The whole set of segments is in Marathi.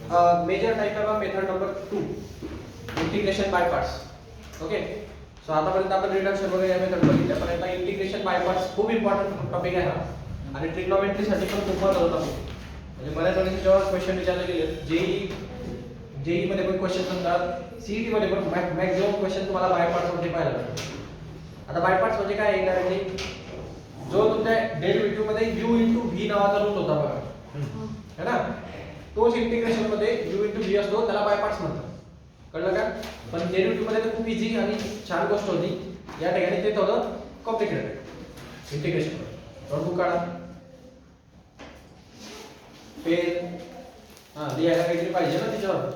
मेजर टाइप आहे method number 2 integration by parts. Okay, so आतापर्यंत आपण रिडक्शन वगैरे या मेथड बघितल्या, पण आता इंटिग्रेशन बाय पार्ट्स खूप इम्पॉर्टंट टॉपिक आहे हा आणि ट्रिग्नोमेट्री साठी पण खूप महत्त्वाचा टॉपिक. म्हणजे बऱ्याच वेळेस जेव्हा क्वेश्चन विचारले गेले जेई मध्ये पण क्वेश्चन असतात, सीईटी मध्ये पण मॅक्सिमम क्वेश्चन तुम्हाला बाय पार्ट्स मध्ये पाहायला मिळतात. आता बाय पार्ट्स म्हणजे काय आहे डायरेक्टली जो तुमच्या डेरिव्हेटिव्ह मध्ये u into v नावाचा रूल होता बघा, है ना, तोच इंटिग्रेशन मध्ये u into v असतो, त्याला बाय पार्ट्स म्हणतात. कळलं का? पण डेरिव्हेटिव्ह मध्ये तर खूप इझी आणि छान गोष्ट होती, या ठिकाणी ते थोडं कॉम्प्लिकेटेड आहे इंटिग्रेशन. नोटबुक काढा, पेन, लिहायला काहीतरी पाहिजे ना त्याच्यावर,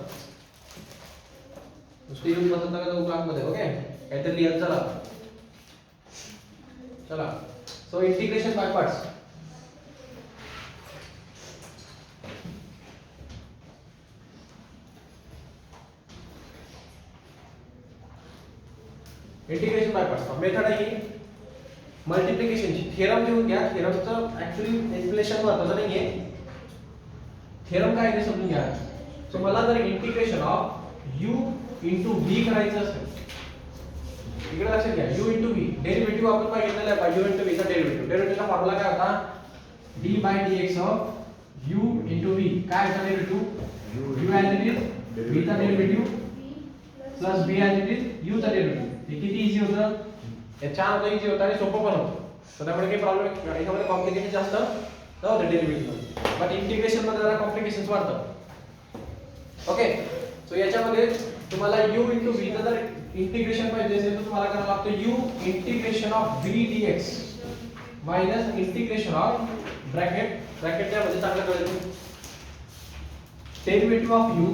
नुसते येऊन बसत नका जाऊ क्लासमध्ये. ओके, काहीतरी लिहत चला. चला, so integration by parts. Integration by parts method आहे ही मल्टिप्लिकेशनची. थेरम लिहून घ्या. थेरमचं ऍक्च्युअली एक्सप्लेनेशन महत्त्वाचं नाहीये, थेरम काय ते समजून घ्या. सो मला जर integration of u into v करायचं असेल, इकडे लक्षात घ्या, u into v डेरिव्हेटिव्ह आपण बघितलेला आहे, u into v चा डेरिव्हेटिव्हचा फॉर्म्युला काय होता, d by dx of u into v. काय होता derivative? u as it is, v चा derivative plus b as it is, u चा डेरिव्हेटिव्ह. हे किती इझी होतं, हे छान होतं, इझी होतं आणि सोपं पण होतं. तर त्यामुळे काही प्रॉब्लेम याच्यामध्ये कॉम्प्लिकेशन जास्त नव्हतं डेरिव्हेटिव्ह, बट इंटिग्रेशन मध्ये जरा कॉम्प्लिकेशन्स वाढतात. ओके, सो याच्यामध्ये तुम्हाला u into v चं जर इंटिग्रेशन पाहिजे असेल तर तुम्हाला करावं लागतं u integration of v dx minus integration of bracket त्यामध्ये चांगलं कळेल, derivative of u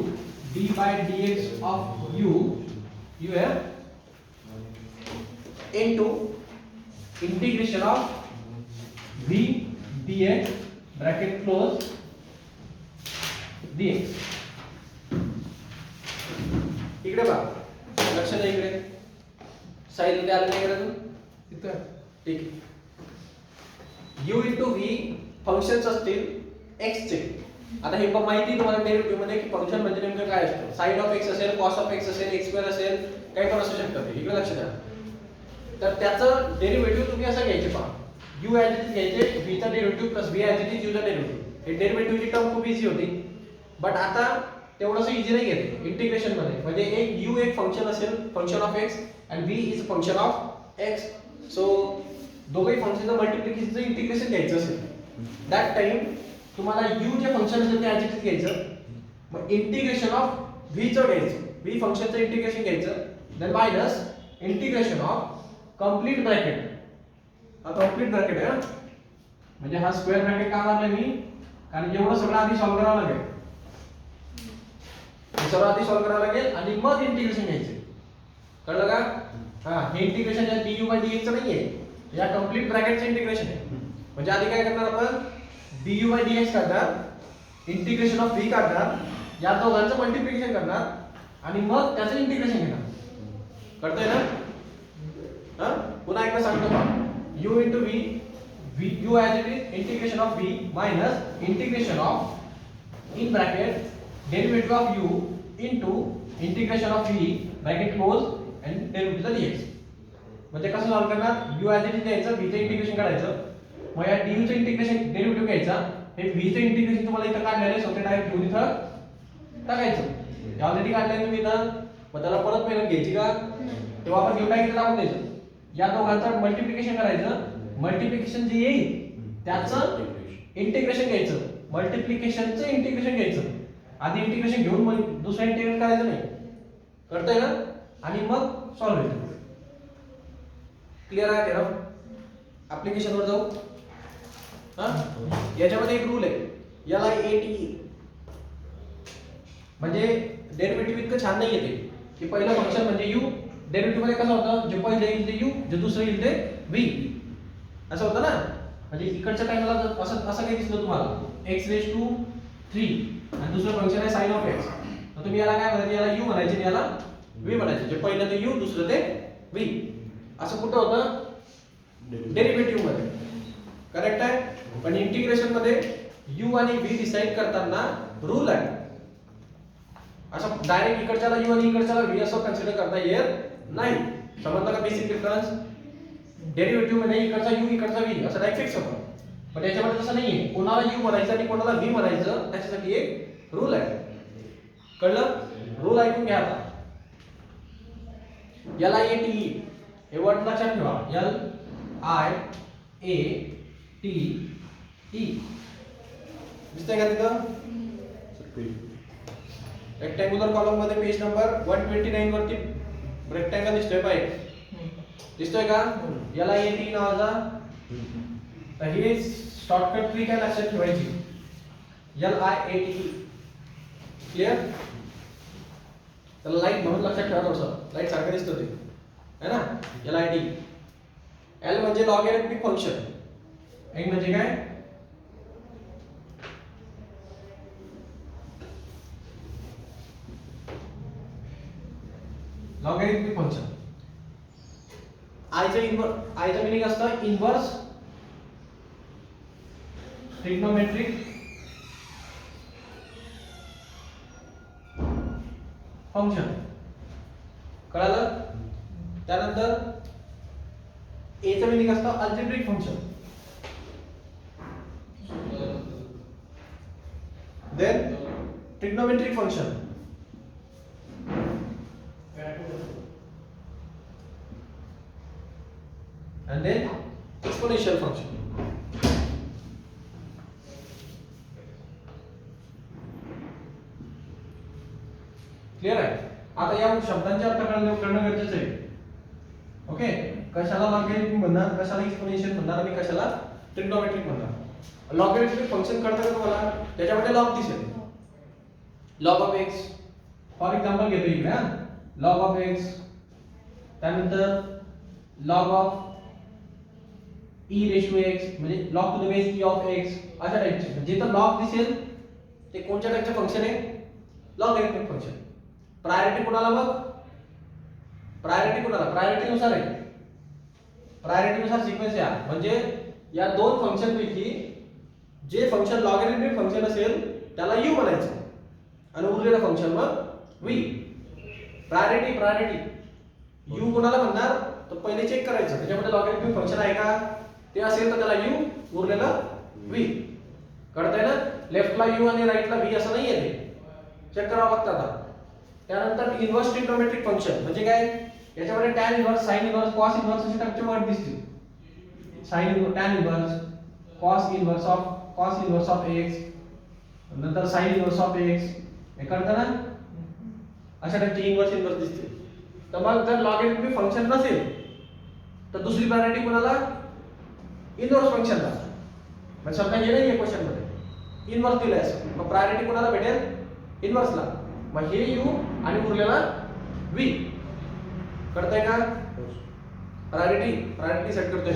d by dx of u है into integration of v dx bracket close dx. इकडे बघा, लक्ष द्या, इकडे साइड मध्ये आलं नाही इकडे तिथं, ठीक आहे. u into v फंक्शन्स असतील x चे. आता हे पण माहिती तुम्हाला डेरिव्हेटिव्ह मध्ये की फंक्शन म्हणजे नेमकं काय असतं. साइन ऑफ x असेल, कॉस ऑफ x असेल, x स्क्वेअर असेल, काही पण असू शकतं. इकडे लक्ष द्या. तर त्याचं डेरिव्हेटिव्ह तुम्ही असं घ्यायचे पहा, u ऍज इट इज घ्यायचे, v चा derivative plus v as it is u चा डेरिव्हेटिव्ह. हे डेरिव्हेटिव्हची टर्म खूप इझी होती, बट आता तेवढंसं इझी नाही घेते इंटिग्रेशन मध्ये. म्हणजे एक u एक फंक्शन असेल, फंक्शन ऑफ x, आणि v is function of x. So दोघेही फंक्शनचं मल्टिप्लिकेशनचं इंटिग्रेशन घ्यायचं असेल, दॅट टाइम तुम्हाला u जे फंक्शन असेल ते ऍज इट इज घ्यायचं, मग इंटिग्रेशन ऑफ v चं घ्यायचं, v फंक्शनचं इंटिग्रेशन घ्यायचं, then minus integration of complete bracket. हा कंप्लीट ब्रॅकेट आहे, म्हणजे हा स्क्वेअर ब्रॅकेट का मारलाय मी, कारण एवढं सगळं आधी सॉल्व्ह करावं लागेल, हे सर्व आधी सॉल्व्ह करावं लागेल आणि मग इंटिग्रेशन घ्यायचे. कळलं का? हा, हे इंटिग्रेशन या du by dx चं नाहीये, या कंप्लीट ब्रॅकेटचं इंटिग्रेशन आहे. म्हणजे आधी काय करणार आपण, du by dx काढणार, इंटिग्रेशन ऑफ v काढणार, या दोघांचं मल्टिप्लिकेशन करणार आणि मग त्याचं इंटिग्रेशन घेणार. कळतंय ना? हा, पुन्हा एकदा सांगतो पहा, u into v, u as it is integration of v minus integration of in bracket derivative of u into integration of v bracket close and derivative of dx. म्हणजे कसं सॉल्व्ह करणार, u as it is घ्यायचं, v चं इंटिग्रेशन काढायचं, मग या du चं इंटिग्रेशन डेरिव्हेटिव्ह घ्यायचा, हे v चं इंटिग्रेशन तुम्हाला इथं काढलेलं आहे, सोपे डायरेक्ट घेऊन इथं टाकायचं. हे ऑलरेडी काढलंय तुम्ही इथं, मग त्याला परत मेहनत घ्यायची का, तेव्हा आपण घेऊन टाकायचं, टाकून द्यायचं, या दोघांचं मल्टिप्लिकेशन करायचं, मल्टिप्लिकेशन जे येईल त्याचं इंटिग्रेशन घ्यायचं, मल्टिप्लिकेशनचं इंटिग्रेशन घ्यायचं. आधी इंटिग्रेशन घेऊन मग दुसरा इंटिग्रेट करायचं नाही. कळतंय ना? आणि मग सॉल्व्ह होईल. क्लिअर आहे तेरा? ऍप्लिकेशन वर जाऊ. हा, याच्यामध्ये एक रूल आहे, याला ATE म्हणजे डेरिव्हेटिव्ह इतकं छान नाही येते की पहिलं फंक्शन म्हणजे u, डेरिव्हेटिव्ह मध्ये कसं होतं, जे पहिले येईल ते u, जे दुसरं येईल ते v, असं होतं ना. म्हणजे इकडच्या टाइमला असं काही दिसलं तुम्हाला x⁵3 आणि दुसरं फंक्शन आहे sin of x, तर तुम्ही याला काय म्हणायचे, याला u म्हणायचे, याला v म्हणायचे. जे पहिलं ते u, दुसरं ते v. असं कुठं होतं, डेरिव्हेटिव्ह मध्ये. करेक्ट आहे. पण इंटिग्रेशन मध्ये u आणि v डिसाइड करताना रूल आहे, असं डायरेक्ट इकडच्याला u आणि इकडच्याला v असं कन्सिडर करता येत नाही. समजलं का बेसिक डिफरन्स? डेरिव्हेटिव्ह मध्ये इकडचा u इकडचा v असं डायरेक्ट फिक्स होतं. पण याच्यामध्ये तसं नाहीये. कोणाला u म्हणायचं आणि कोणाला v म्हणायचं त्याच्यासाठी एक रूल आहे. कळलं? रूल ऐकून घ्या आता. LIATE हे वर्ड लक्षात ठेवा. LIATE दिसतंय का तिथं? रेक्टँग्युलर कॉलम मध्ये पेज नंबर 129 वरती रेक्टँगल दिसतोय पाहिजे. दिसतोय का? LIATE नावाचा. तर ही शॉर्टकट ट्रिक आहे लक्षात ठेवायची. LIATE clear? त्याला लाईट म्हणून लक्षात ठेवा थोडंसं. लाईट सारखं दिसतं ते है ना? LIATE. L म्हणजे लॉगॅरिथमिक फंक्शन. N म्हणजे काय? Logarithmic function. आयचं मीनिंग असतं इनव्हर्स ट्रिग्नोमेट्रिक फंक्शन. कळालं? त्यानंतर ए चं मीनिंग असतं algebraic function. Then trigonometric function. and then exponential function. Clear आहे? आता या शब्दांचे अर्थ करणं गरजेचं आहे. ओके, कशाला लॉगॅरिथमिक म्हणणार, कशाला एक्सपोनेन्शियल म्हणणार आणि कशाला ट्रिग्नोमेट्रिक म्हणणार. लॉगॅरिथमिक फंक्शन कळतं का तुम्हाला? त्याच्यामध्ये लॉग दिसेल. Log of x for example घेतो इकडे. लॉग ऑफ एक्स, त्यानंतर log of e ratio x म्हणजे log to the base e of x अशा टाइपचे. जिथं लॉग दिसेल ते कोणत्या टाइपचे फंक्शन आहे? Logarithmic function. प्रायोरिटी कोणाला मग? प्रायोरिटी कोणाला? प्रायोरिटी नुसार आहे. प्रायोरिटी नुसार सिक्वेन्स या म्हणजे या दोन फंक्शन पैकी जे फंक्शन लॉगॅरिथमिक फंक्शन असेल त्याला u म्हणायचं आणि उरलेलं फंक्शन मग v. प्रायोरिटी u कोणाला म्हणणार तर पहिले चेक करायचं त्याच्यामध्ये लॉगॅरिथमिक फंक्शन आहे का. ते असेल तर त्याला u, उरलेलं v. कळतंय ना? लेफ्टला u आणि राईटला v असं नाही आहे ते. चेक करावं लागतं आता. त्यानंतर इनव्हर्स ट्रिग्नोमेट्रिक फंक्शन म्हणजे काय? याच्यामध्ये tan inverse, sin inverse, cos inverse असे टाइपचे वर्ड दिसतील. sin inverse, tan inverse, cos inverse of x, नंतर sin इनव्हर्स ऑफ x. हे कळतं ना? अशा टाइपचे इनव्हर्स दिसतील. तर मग जर लॉगॅरिथमिक फंक्शन नसेल तर दुसरी प्रायोरिटी कोणाला? इनव्हर्स फंक्शनला. म्हणजे समजा हे नाही आहे क्वेश्चन मध्ये इनव्हर्स दिलंय असं, मग प्रायोरिटी कोणाला भेटेल? इनव्हर्सला. मग हे u आणि उरलेला v. कळतंय का? प्रायोरिटी सेट करतोय.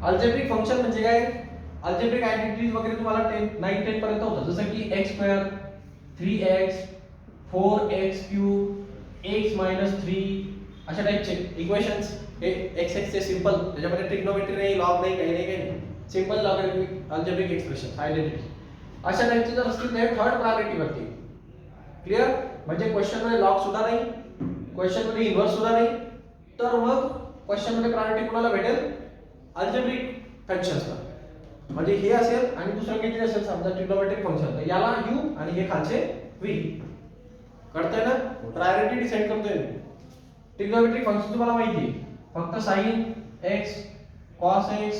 अल्जेब्रिक फंक्शन म्हणजे काय? अल्जेब्रिक आयडेंटिटीज वगैरे तुम्हाला 9 10 पर्यंत होतं. जसं की x2 3x 4x3 x - 3 अशा टाइपचे इक्वेशन्स. हे x चे सिंपल, त्याच्यामध्ये ट्रिग्नोमेट्री नाही, लॉग नाही, काही नाही. Simple logarithmic algebraic expression identity अशा टाइपचे जर असतील तर थर्ड प्रायोरिटी वरती. क्लियर? म्हणजे क्वेश्चन मध्ये लॉग सुद्धा नाही, क्वेश्चन मध्ये इनव्हर्स सुद्धा नाही, तर मग क्वेश्चन मध्ये प्रायोरिटी कोणाला भेटेल? अल्जेब्रिक फंक्शन्सला. म्हणजे हे असेल आणि दुसरं काहीतरी असेल समजा ट्रिग्नोमेट्रिक फंक्शन, तर याला u आणि हे खालचे v. कळतंय ना? प्रायोरिटी डिसाइड करतोय. ट्रिग्नोमेट्रिक फंक्शन तुम्हाला माहिती आहे, फक्त sin x, cos x,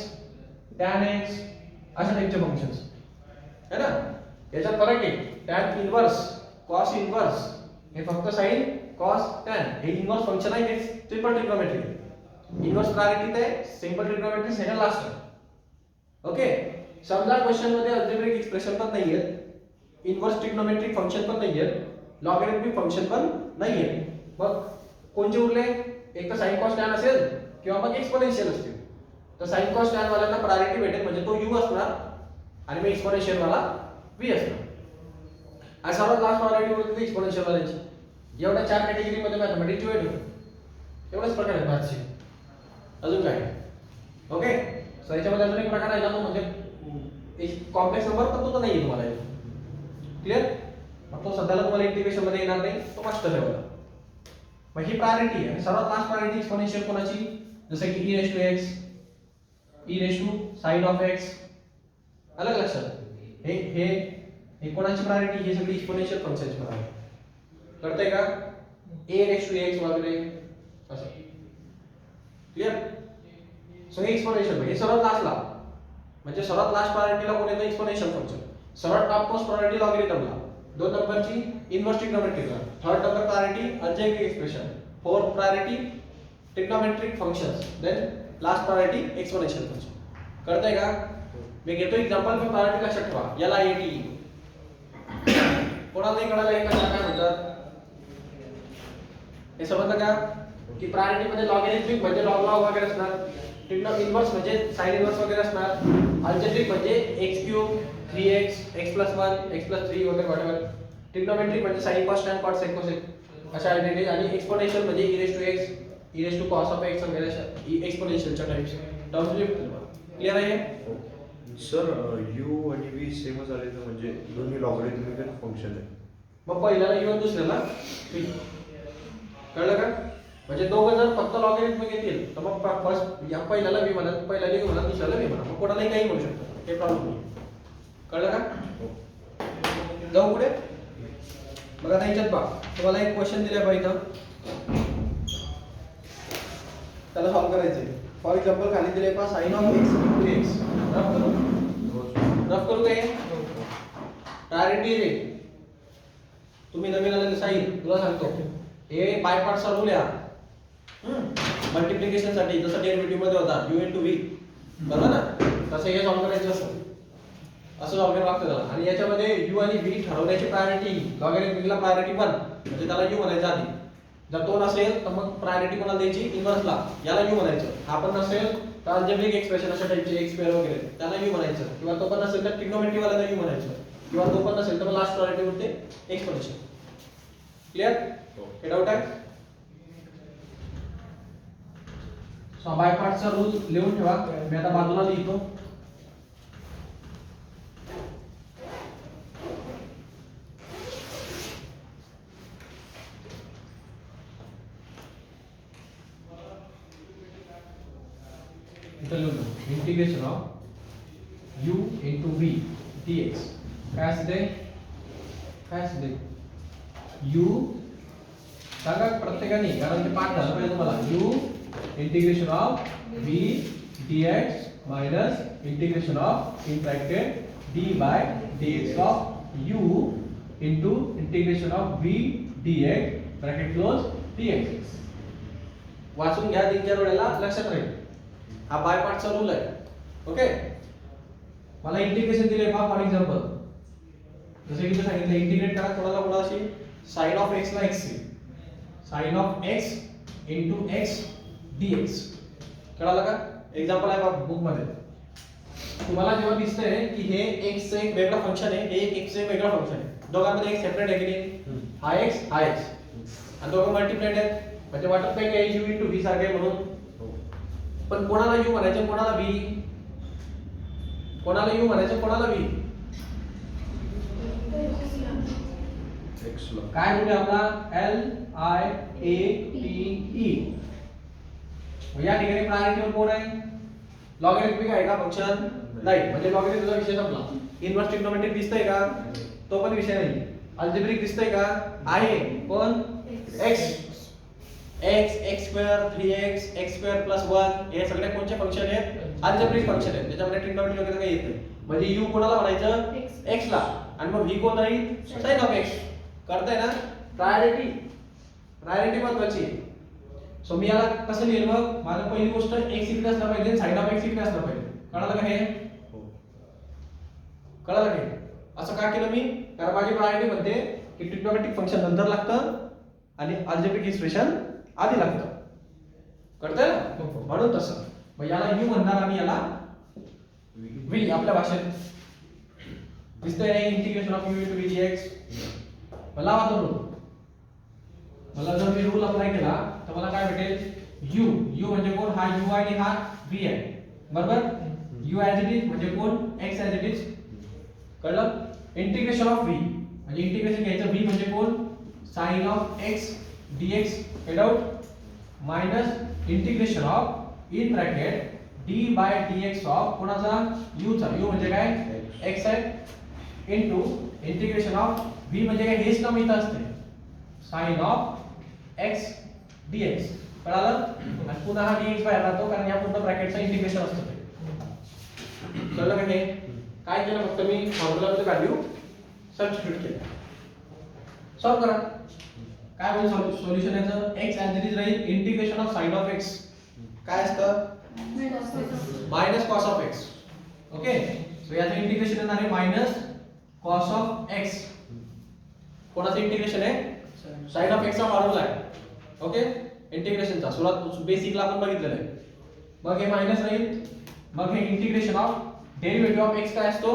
tan x अशा टाइपचे फंक्शन्स है ना. याच्यात फरक आहे. tan इनव्हर्स, cos इनव्हर्स हे फक्त sin, cos, tan हे इनव्हर्स फंक्शन आहे. हे सिंपल ट्रिग्नोमेट्री. इनव्हर्स प्रायोरिटी आहे, simple trigonometry second last. Okay. समजा क्वेश्चन मध्ये अल्जेब्रिक एक्सप्रेशन पण नाहीये, इनव्हर्स ट्रिग्नोमेट्रिक फंक्शन पण नाहीये, लॉगॅरिथमिक फंक्शन पण नाहीये. मग कोणते उरले? एक तर sin cos tan असेल किंवा मग एक्सपोनेन्शियल असतील. तर sin cos tan वाल्यांना प्रायोरिटी भेटेल म्हणजे तो u असणार आणि मग एक्सपोनेन्शियल वाला v असणार. आणि सर्वात लास्ट प्रायोरिटी उरते एक्सपोनेन्शियल वाल्यांची. एवढ्या 4 कॅटेगरी मध्ये मॅथमॅटिक्स डिवाइड होतो. एवढेच प्रकार आहेत मॅथ्सचे. अजून काय? ओके. सो याच्यामध्ये अजून एक प्रकार आहे ना, तो म्हणजे एक कॉम्प्लेक्स नंबर, पण तो तर नाहीये तुम्हाला. क्लियर? मग तो सध्याला तुम्हाला इंटिग्रेशन मध्ये येणार नाही, तो मास्टर लेवलला. मग ही प्रायोरिटी आहे. आणि सर्वात लास्ट प्रायोरिटी एक्सपोनेन्शियल कोणाची, जसं की e raised to x, e raised to sin of x. अलग लक्षात. हे हे हे कोणाची प्रायोरिटी, हे सगळी एक्सपोनेन्शियल फंक्शनची प्रायोरिटी. कळतंय का? a raised to x वगैरे असं. क्लियर? सो हे एक्सपोनेन्शियल, हे सर्वात लास्टला, म्हणजे सर्वात लास्ट प्रायोरिटीला कोण येतं, एक्सपोनेन्शियल फंक्शन. सर्वात टॉप मोस्ट प्रायोरिटी लॉगरिथमला, 2 नंबरची इनव्हर्स ट्रिग्नोमेट्रिकला, 3rd number priority algebraic expression, 4th priority trigonometric functions, then last priority exponential function. कळतंय का? मी घेतो एक्झाम्पल, पण प्रायोरिटी लक्षात ठेवा. याला एटी कोणाला नाही कळालं हे कशाला काय म्हणतात, हे समजलं का? की प्रायोरिटी मध्ये लॉगरिथमिक म्हणजे लॉग लॉग वगैरे असणार, ट्रिग्नो इनव्हर्स म्हणजे साइन इनव्हर्स वगैरे असणार, अल्जेब्रिक म्हणजे x³ 3x x+1 x+3 वगैरे व्हॉटएव्हर, ट्रिग्नोमेट्रिक म्हणजे sin cos tan cot sec cosec अशा आयडेंटिटी, आणि एक्सपोनेन्शियल म्हणजे e raised to x e raised to cos of x वगैरे अशा एक्सपोनेन्शियलच्या टाइप्स टर्म्स. क्लियर आहे? सर u आणि v सेमच आले तर म्हणजे दोन्ही लॉगरिथमिक फंक्शन आहे. मग पहिल्याला u आणि दुसऱ्याला v. कळलं का? म्हणजे दोघं जर फक्त लॉगरिथमिक येतील तर मग फर्स्ट या पहिल्याला v म्हणा, पहिल्याला u म्हणा, दुसऱ्याला v म्हणा, मग कोणालाही काही म्हणू शकतो, हे प्रॉब्लेम नाही. कळलं का? जाऊ पुढे. बघा आता याच्यात पहा, तुम्हाला एक क्वेश्चन दिलाय बघा इथं, त्याला सॉल्व करायचंय. फॉर एक्झाम्पल खाली दिले पहा sin of x into x. Rough करू काय? प्रायोरिटी रे तुम्ही नवीन आलेले साईन तुला सांगतो, हे बाय पार्टचा रूल आहे मल्टिप्लिकेशन साठी, जसं डेरिव्हेटिव्ह मध्ये होता u into v, बरोबर ना? तसं हे सॉल्व करायचं असं असं सॉल्व करावं लागतं त्याला. आणि याच्यामध्ये u आणि v ठरवण्याची प्रायोरिटी, लॉगरिथमिकला प्रायोरिटी 1 म्हणजे त्याला u म्हणायचं आधी. जर तो नसेल तर मग प्रायोरिटी कोणाला द्यायची, इनव्हर्सला, याला u म्हणायचं. हा पण नसेल तर अल्जेब्रिक एक्सप्रेशन अशा टाइपचे x² वगैरे त्याला u म्हणायचं, किंवा तो पण नसेल तर ट्रिग्नोमेट्री वाल्याला u म्हणायचं, किंवा तो पण नसेल तर लास्ट प्रायोरिटी होते एक्सपोनेन्शियल. क्लियर? हे डाऊट आहे? सो बाय पार्टचा रूल लिहून ठेवा, मी आता बाजूला लिहितो. Integration of u into v dx काय असते, काय असते u सांगा प्रत्येकाने, कारण ते पाठ झालं पाहिजे तुम्हाला. u integration of v dx minus integration of in bracket d by dx of u into integration of v dx bracket close dx. वाचून घ्या, 3-4 वेळेला लक्षात राहील. हा बाय पार्टचा रूल आहे. ओके, मला इंटिग्रेशन दिले पहा. फॉर एक्झाम्पल जसे की सांगितलं, इंटिग्रेट करा कोणाला कोणाशी, sin of x ला x say, sin of x into x dx. कळालं का? एक्झाम्पल आहे बघा बुक मध्ये. तुम्हाला जेव्हा दिसतंय की हे x चं एक वेगळं फंक्शन आहे, हे x चं एक वेगळं फंक्शन आहे, दोघांमध्ये एक सेपरेट आहे की नाही, हा x हा x, आणि दोघं मल्टिप्लाइड आहेत, म्हणजे वाटत नाही की u into v सारखे म्हणून. पण कोणाला u म्हणायचं, कोणाला v, कोणाला u म्हणायचं, कोणाला v. x ला काय रूल आहे आपला, L I A T E. या ठिकाणी प्रायोरिटीवर कोण आहे, लॉगरिथमिक आहे का फंक्शन, नाही, म्हणजे लॉगरिथमचा विषय संपला. इनव्हर्स ट्रिग्नोमेट्रिक दिसतंय का, तो पण विषय नाही. अल्जेब्रिक दिसतंय का, आहे, कोण, x x x² 3x x² + 1 हे सगळे कोणते फंक्शन आहेत, अल्जेब्रिक फंक्शन आहेत, त्याच्यामध्ये ट्रिग्नोमेट्री वगैरे काही येत नाही. म्हणजे u कोणाला म्हणायचं, x ला, आणि मग v कोण राहील, sin of x. करताय ना? प्रायोरिटी, प्रायोरिटी महत्त्वाची आहे. सो मी याला कसं लिहिलं, मग माझं पहिली गोष्ट x इकडे असला पाहिजे, sin of x इकडे असला पाहिजे. कळालं का हे? कळालं का हे? असं का केलं मी, कारण माझी प्रायोरिटी म्हणते की ट्रिग्नोमेट्रिक फंक्शन नंतर लागतं आणि अल्जेब्रिक एक्सप्रेशन आधी लागतं. कळतंय ना? म्हणून तसं. मग याला u म्हणणार आम्ही, याला v आपल्या भाषेत. दिसतंय integration of u into v dx. मला वाटतो रूल, मला जर मी रूल अप्लाय केला तर मला काय भेटेल, u म्हणजे कोण, हा u आहे आणि हा v आहे, बरोबर. u ऍज इट इज म्हणजे कोण, x ऍज इट इज. कळलं? इंटिग्रेशन ऑफ v म्हणजे इंटिग्रेशन घ्यायचं v म्हणजे कोण sin ऑफ x dx हे doubt minus integration of in bracket d by dx of कोणाचा u चा u म्हणजे काय x आहे इनटू इंटिग्रेशन ऑफ v म्हणजे काय हेच नाम इथं असते sin ऑफ x dx कळालं आणि पुन्हा हा dx बाहेर राहतो कारण या पूर्ण ब्रॅकेटचं इंटिग्रेशन असतं ते कळलं का हे काय केलं फक्त मी फॉर्म्युलामध्ये व्हॅल्यू सबस्टिट्यूट केलं सॉल्व करा काय होईल सोल्युशन याचं x ऍज इट इज राहील integration of sin of x काय असतं minus cos of x okay so याचं इंटिग्रेशन येणार आहे मायनस cos ऑफ x कोणाचं इंटिग्रेशन आहे sin ऑफ x चा फॉर्म्युला आहे ओके इंटिग्रेशनचा सुरुवात बेसिकला आपण बघितलेलं आहे मग हे मायनस राहील मग हे integration of derivative of x काय असतो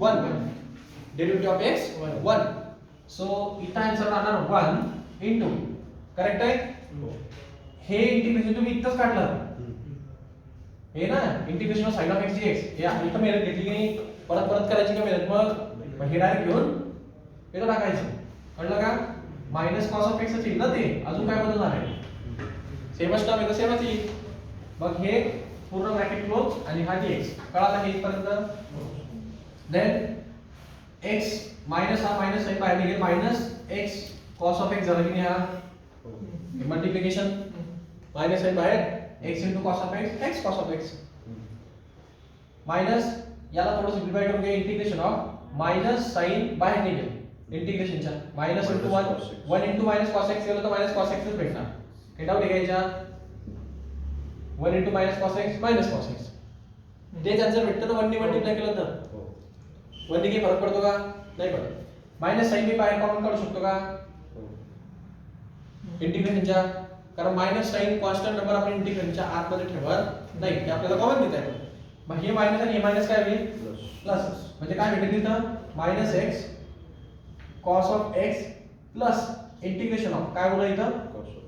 1 डेरिव्हेटिव्ह ऑफ x 1 सो इथं आन्सर राहणार 1 इनटू करेक्ट आहे हे इंटिग्रेशन तुम्ही इथंच काढलं हे ना integration of sin of x dx हे इथं मेहनत घेतली की नाही परत परत करायची का मेहनत मग हे डायरेक्ट घेऊन इथं टाकायचं कळलं का मायनस cos ऑफ x येईल ना ते अजून काय बदलणार आहे सेमच टर्म आहे तर सेमच येईल मग हे पूर्ण ब्रॅकेट क्लोज आणि हा dx कळाला हे इथपर्यंत देन x मायनस हा मायनस साइन बाहेर निघेल minus x cos of x झाला की नाही हा मल्टिप्लिकेशन मायनस साइन बाहेर x into cos of x x cos of x minus याला थोडं सिम्प्लिफाय करून घ्या इंटिग्रेशन ऑफ मायनस साइन बाहेर निघेल इंटिग्रेशनच्या minus into 1 into minus cos x केलं तर मायनस cos x च भेटणार हे डाऊट घ्यायचा 1 into minus cos x minus cos x तेच आन्सर भेटतं तर 1 ने मल्टिप्लाय केलं तर 1 ने काही फरक पडतो का नाही पडत मायनस साइन मी बाहेर कॉमन काढू शकतो का इंटिग्रेशनच्या कारण मायनस साइन कॉन्स्टंट नंबर आपण इंटिग्रेशनच्या आतमध्ये ठेवत नाही ते आपल्याला कॉमन देत आहे मग हे मायनस आणि हे मायनस काय होईल प्लस म्हणजे काय भेटेल तिथं minus x cos of x plus integration of काय बोला इथं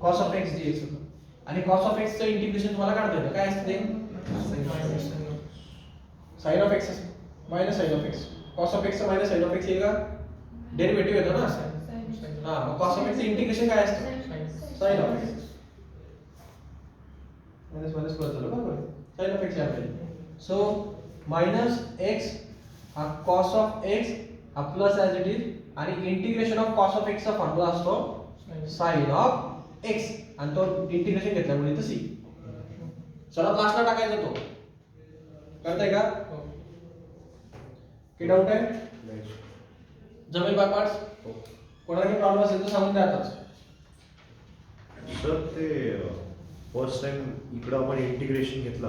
cos ऑफ x dx होतं आणि cos ऑफ x चं इंटिग्रेशन तुम्हाला काढता येतं काय असतं ते sin of x minus sin of x cos of x चं मायनस sin ऑफ x येईल का डेरिव्हेटिव्ह येतो ना हां मग cos ऑफ x चं इंटिग्रेशन काय असतं sin of x minus minus plus झालं बरोबर sin ऑफ x आहे सो मायनस x हा cos ऑफ x हा प्लस ऍज इट इज आणि integration of cos of x चा फॉर्म्युला असतो sin ऑफ x आणि तो इंटिग्रेशन घेतल्यामुळे इथं c चला लास्टला टाकायचा तो कळतंय का की डाऊट आहे जमेल बाय पार्ट्स कोणाला काही प्रॉब्लेम असेल तर सांगून द्या आताच सर ते फर्स्ट टाइम इकडं आपण इंटिग्रेशन घेतला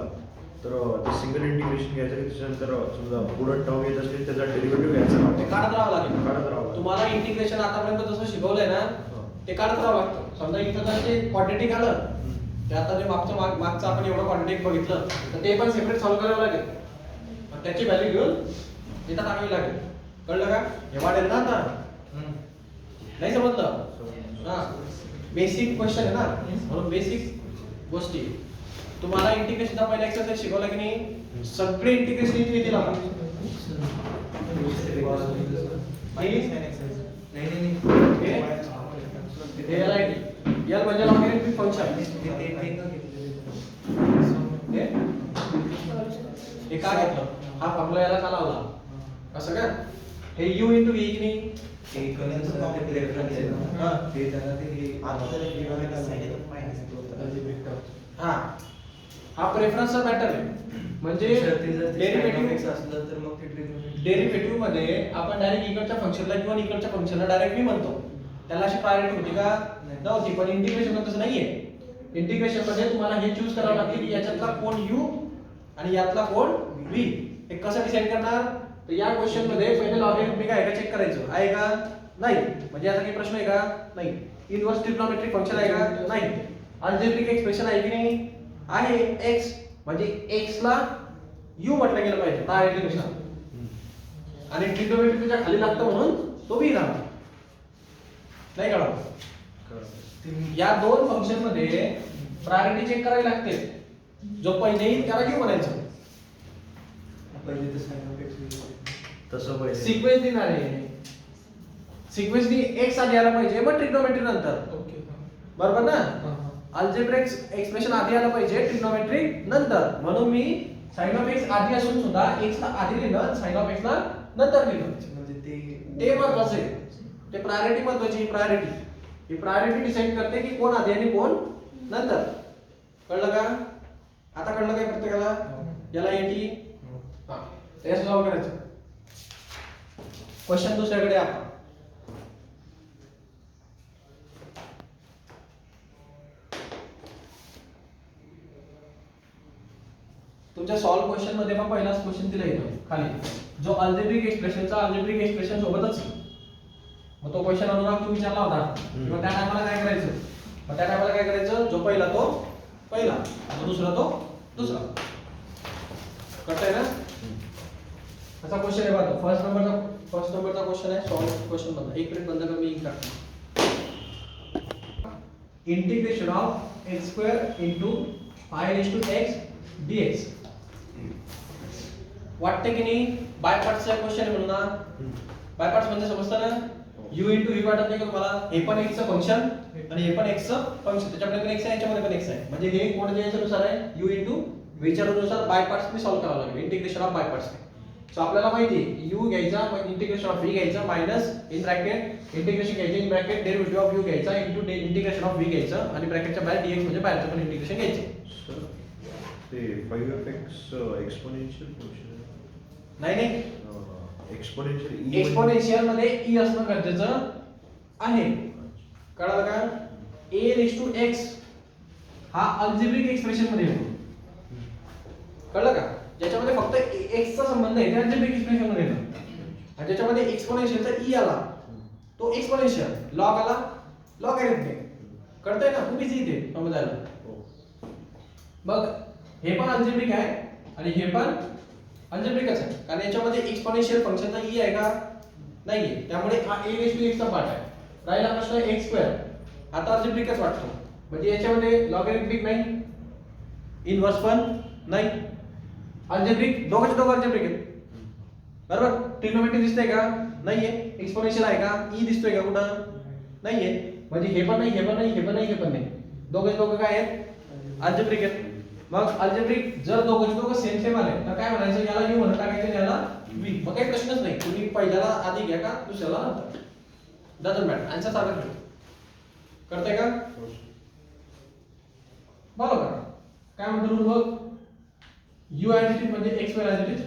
तर ते सिंगल इंटिग्रेशन घ्यायचं की त्याच्यानंतर समजा पुढे टर्म येत असेल त्याचा डेरिव्हेटिव्ह घ्यायचा ते काढत राहावं लागेल काढत राहावं तुम्हाला इंटिग्रेशन आतापर्यंत जसं शिकवलंय ना ते काढत राहावं लागतं समजा इथं जर ते क्वांटिटी आलं ते आता जे मागचं आपण एवढं क्वांटिटी बघितलं तर ते पण सेपरेट सॉल्व्ह करावं लागेल मग त्याची व्हॅल्यू घेऊन इथं टाकावी लागेल कळलं का हे वाढेल ना आता नाही समजलं हां बेसिक क्वेश्चन आहे ना म्हणून बेसिक गोष्टी तुम्हाला इंटिग्रेशनचा पहिला एक्सरसाइज शिकवला की नाही सगळे इंटिग्रेशन इथे येतील आपण एल म्हणजे लॉगॅरिथमिक फंक्शन हे काय घेतलं हा फॉर्म्युला याला का लावला असं का हे u into v की नाही हा हा प्रेफरन्सचा मॅटर आहे म्हणजे डेरिव्हेटिव्ह मध्ये आपण डायरेक्ट इकडच्या फंक्शनला किंवा इकडच्या फंक्शनला डायरेक्ट मी म्हणतो त्याला अशी प्रायोरिटी होती का नव्हती पण इंटिग्रेशन मध्ये तसं नाहीये इंटिग्रेशन मध्ये तुम्हाला हे चूज करावं लागेल की याच्यातला कोण u आणि यातला कोण v हे कसं डिसाइड करणार तर या क्वेश्चन मध्ये पहिले लॉगॅरिथमिक आहे का चेक करायचं आहे का नाही म्हणजे याचा काही प्रश्न आहे का नाही इनव्हर्स ट्रिग्नोमेट्रिक फंक्शन आहे का नाही अल्जेब्रिक एक्सप्रेशन आहे की नाही आहे x म्हणजे x ला u म्हटलं गेलं पाहिजे प्रायोरिटीनुसार आणि ट्रिग्नोमेट्रिक तुझ्या खाली लागतं म्हणून तो v राहतो नाही कळलं या दोन फंक्शन मध्ये प्रायोरिटी चेक करावी लागते जो पहिले येईल त्याला u म्हणायचं तसं पहिले सिक्वेन्स देणार आहे सिक्वेन्सनी x आधी आला पाहिजे मग ट्रिग्नोमेट्री नंतर. ओके. बरोबर ना? हां. अल्जेब्रिक एक्सप्रेशन आधी आलं पाहिजे ट्रिग्नोमेट्री नंतर. म्हणून मी sin ऑफ x आधी असून सुद्धा x ला आधी लिहिलं sin ऑफ x ला नंतर लिहिलं. म्हणजे ते महत्वाचं आहे. ते प्रायोरिटी महत्वाची. ही प्रायोरिटी डिसाईड करते की कोण आधी आणि कोण नंतर. कळलं का? आता कळलं काय प्रत्येकाला? याला येटी हा ते सॉल्व करायचं. क्वेश्चन दुसऱ्याकडे आपण तुमच्या सॉल्व क्वेश्चन मध्ये पण पहिलाच क्वेश्चन दिला येतो खाली जो अल्जेब्रिक एक्सप्रेशन सोबतच आहे. मग तो क्वेश्चन अनुराग तू विचारला होता किंवा त्या टायमाला काय करायचं? मग त्या टायमाला काय करायचं? जो पहिला तो पहिला, जो दुसरा तो दुसरा. कळतंय ना? असा क्वेश्चन आहे बघा. फर्स्ट नंबरचा क्वेश्चन आहे. सॉल्व क्वेश्चन बघा. एक मिनिट बंद कर, मी इंक टाकतो. Integration of x² into 5x dx. वाटतं की नाही? बाय पार्ट्सचा क्वेश्चन आहे म्हणून ना. बाय पार्ट्स म्हणजे समजतं ना? u into v वाटत नाही का तुम्हाला? हे पण x चं फंक्शन आणि हे पण x चं फंक्शन. त्याच्यामध्ये पण x आहे, याच्यामध्ये पण x आहे. म्हणजे हे कोणत्या याच्यानुसार आहे? u into v च्या नुसार बाय पार्ट्स मी सॉल्व करावं लागेल. Integration of by parts. So आपल्याला माहिती आहे u घ्यायचा, मग इंटिग्रेशन ऑफ v घ्यायचा, मायनस इन ब्रॅकेट इंटिग्रेशन घ्यायचं, in bracket derivative of u घ्यायचा, इनटू इंटिग्रेशन ऑफ v घ्यायचं आणि ब्रॅकेटच्या बाहेर dx म्हणजे बाहेरचं पण इंटिग्रेशन घ्यायचं. ते 5fx एक्सपोनेन्शियल फंक्शन नाही एक्सपोनेन्शियल एक्सपोनेन्शियल मध्ये e असणं गरजेचं आहे. कळलं का? a रेज टू x हा अल्जेब्रिक एक्सप्रेशन मध्ये येतो. कळलं का? ज्याच्यामध्ये फक्त x चा संबंध आहे ते अल्जेब्रिक एक्सप्रेशन मध्ये येतो. आणि ज्याच्यामध्ये एक्सपोनेन्शियलचा e आला तो एक्सपोनेन्शियल, लॉग आला लॉगॅरिथमिक. कळतंय ना? खूप इझी ते समजायला. मग हे पण अल्जेब्रिक आहे आणि हे पण अल्जेब्रिकच आहे. कारण याच्यामध्ये एक्सपोनेन्शियल फंक्शनचा e आहे का? नाहीये. त्यामुळे हा a रेज टू x चा पार्ट आहे. राहिला प्रश्न x². आता अल्जेब्रिकच वाटतो. म्हणजे याच्यामध्ये लॉगॅरिथमिक नाही, इनव्हर्स पण नाही. अल्जेब्रिक दोघं अल्जेब्रिक आहेत. बरोबर? ट्रिग्नोमेट्री दिसतंय का? नाहीये. एक्सपोनेन्शियल आहे का? e दिसतोय का कुठं? नाहीये. म्हणजे हे पण नाही, हे पण नाही, हे पण नाही, हे पण नाही. दोघं काय आहेत? अल्जेब्रिक आहेत. मग अल्जेब्रिक जर दोघं सेम आले तर काय म्हणायचं? याला u म्हणून टाकायचं, याला v. मग काही प्रश्नच नाही. तुम्ही पहिल्याला आधी घ्या का दुसऱ्याला नंतर. Doesn't matter. आन्सर सारखं ठेवा. कळतंय का? बरोबर. काय म्हणतो रूल बघ? u ऍज इट इज म्हणजे x² as it is.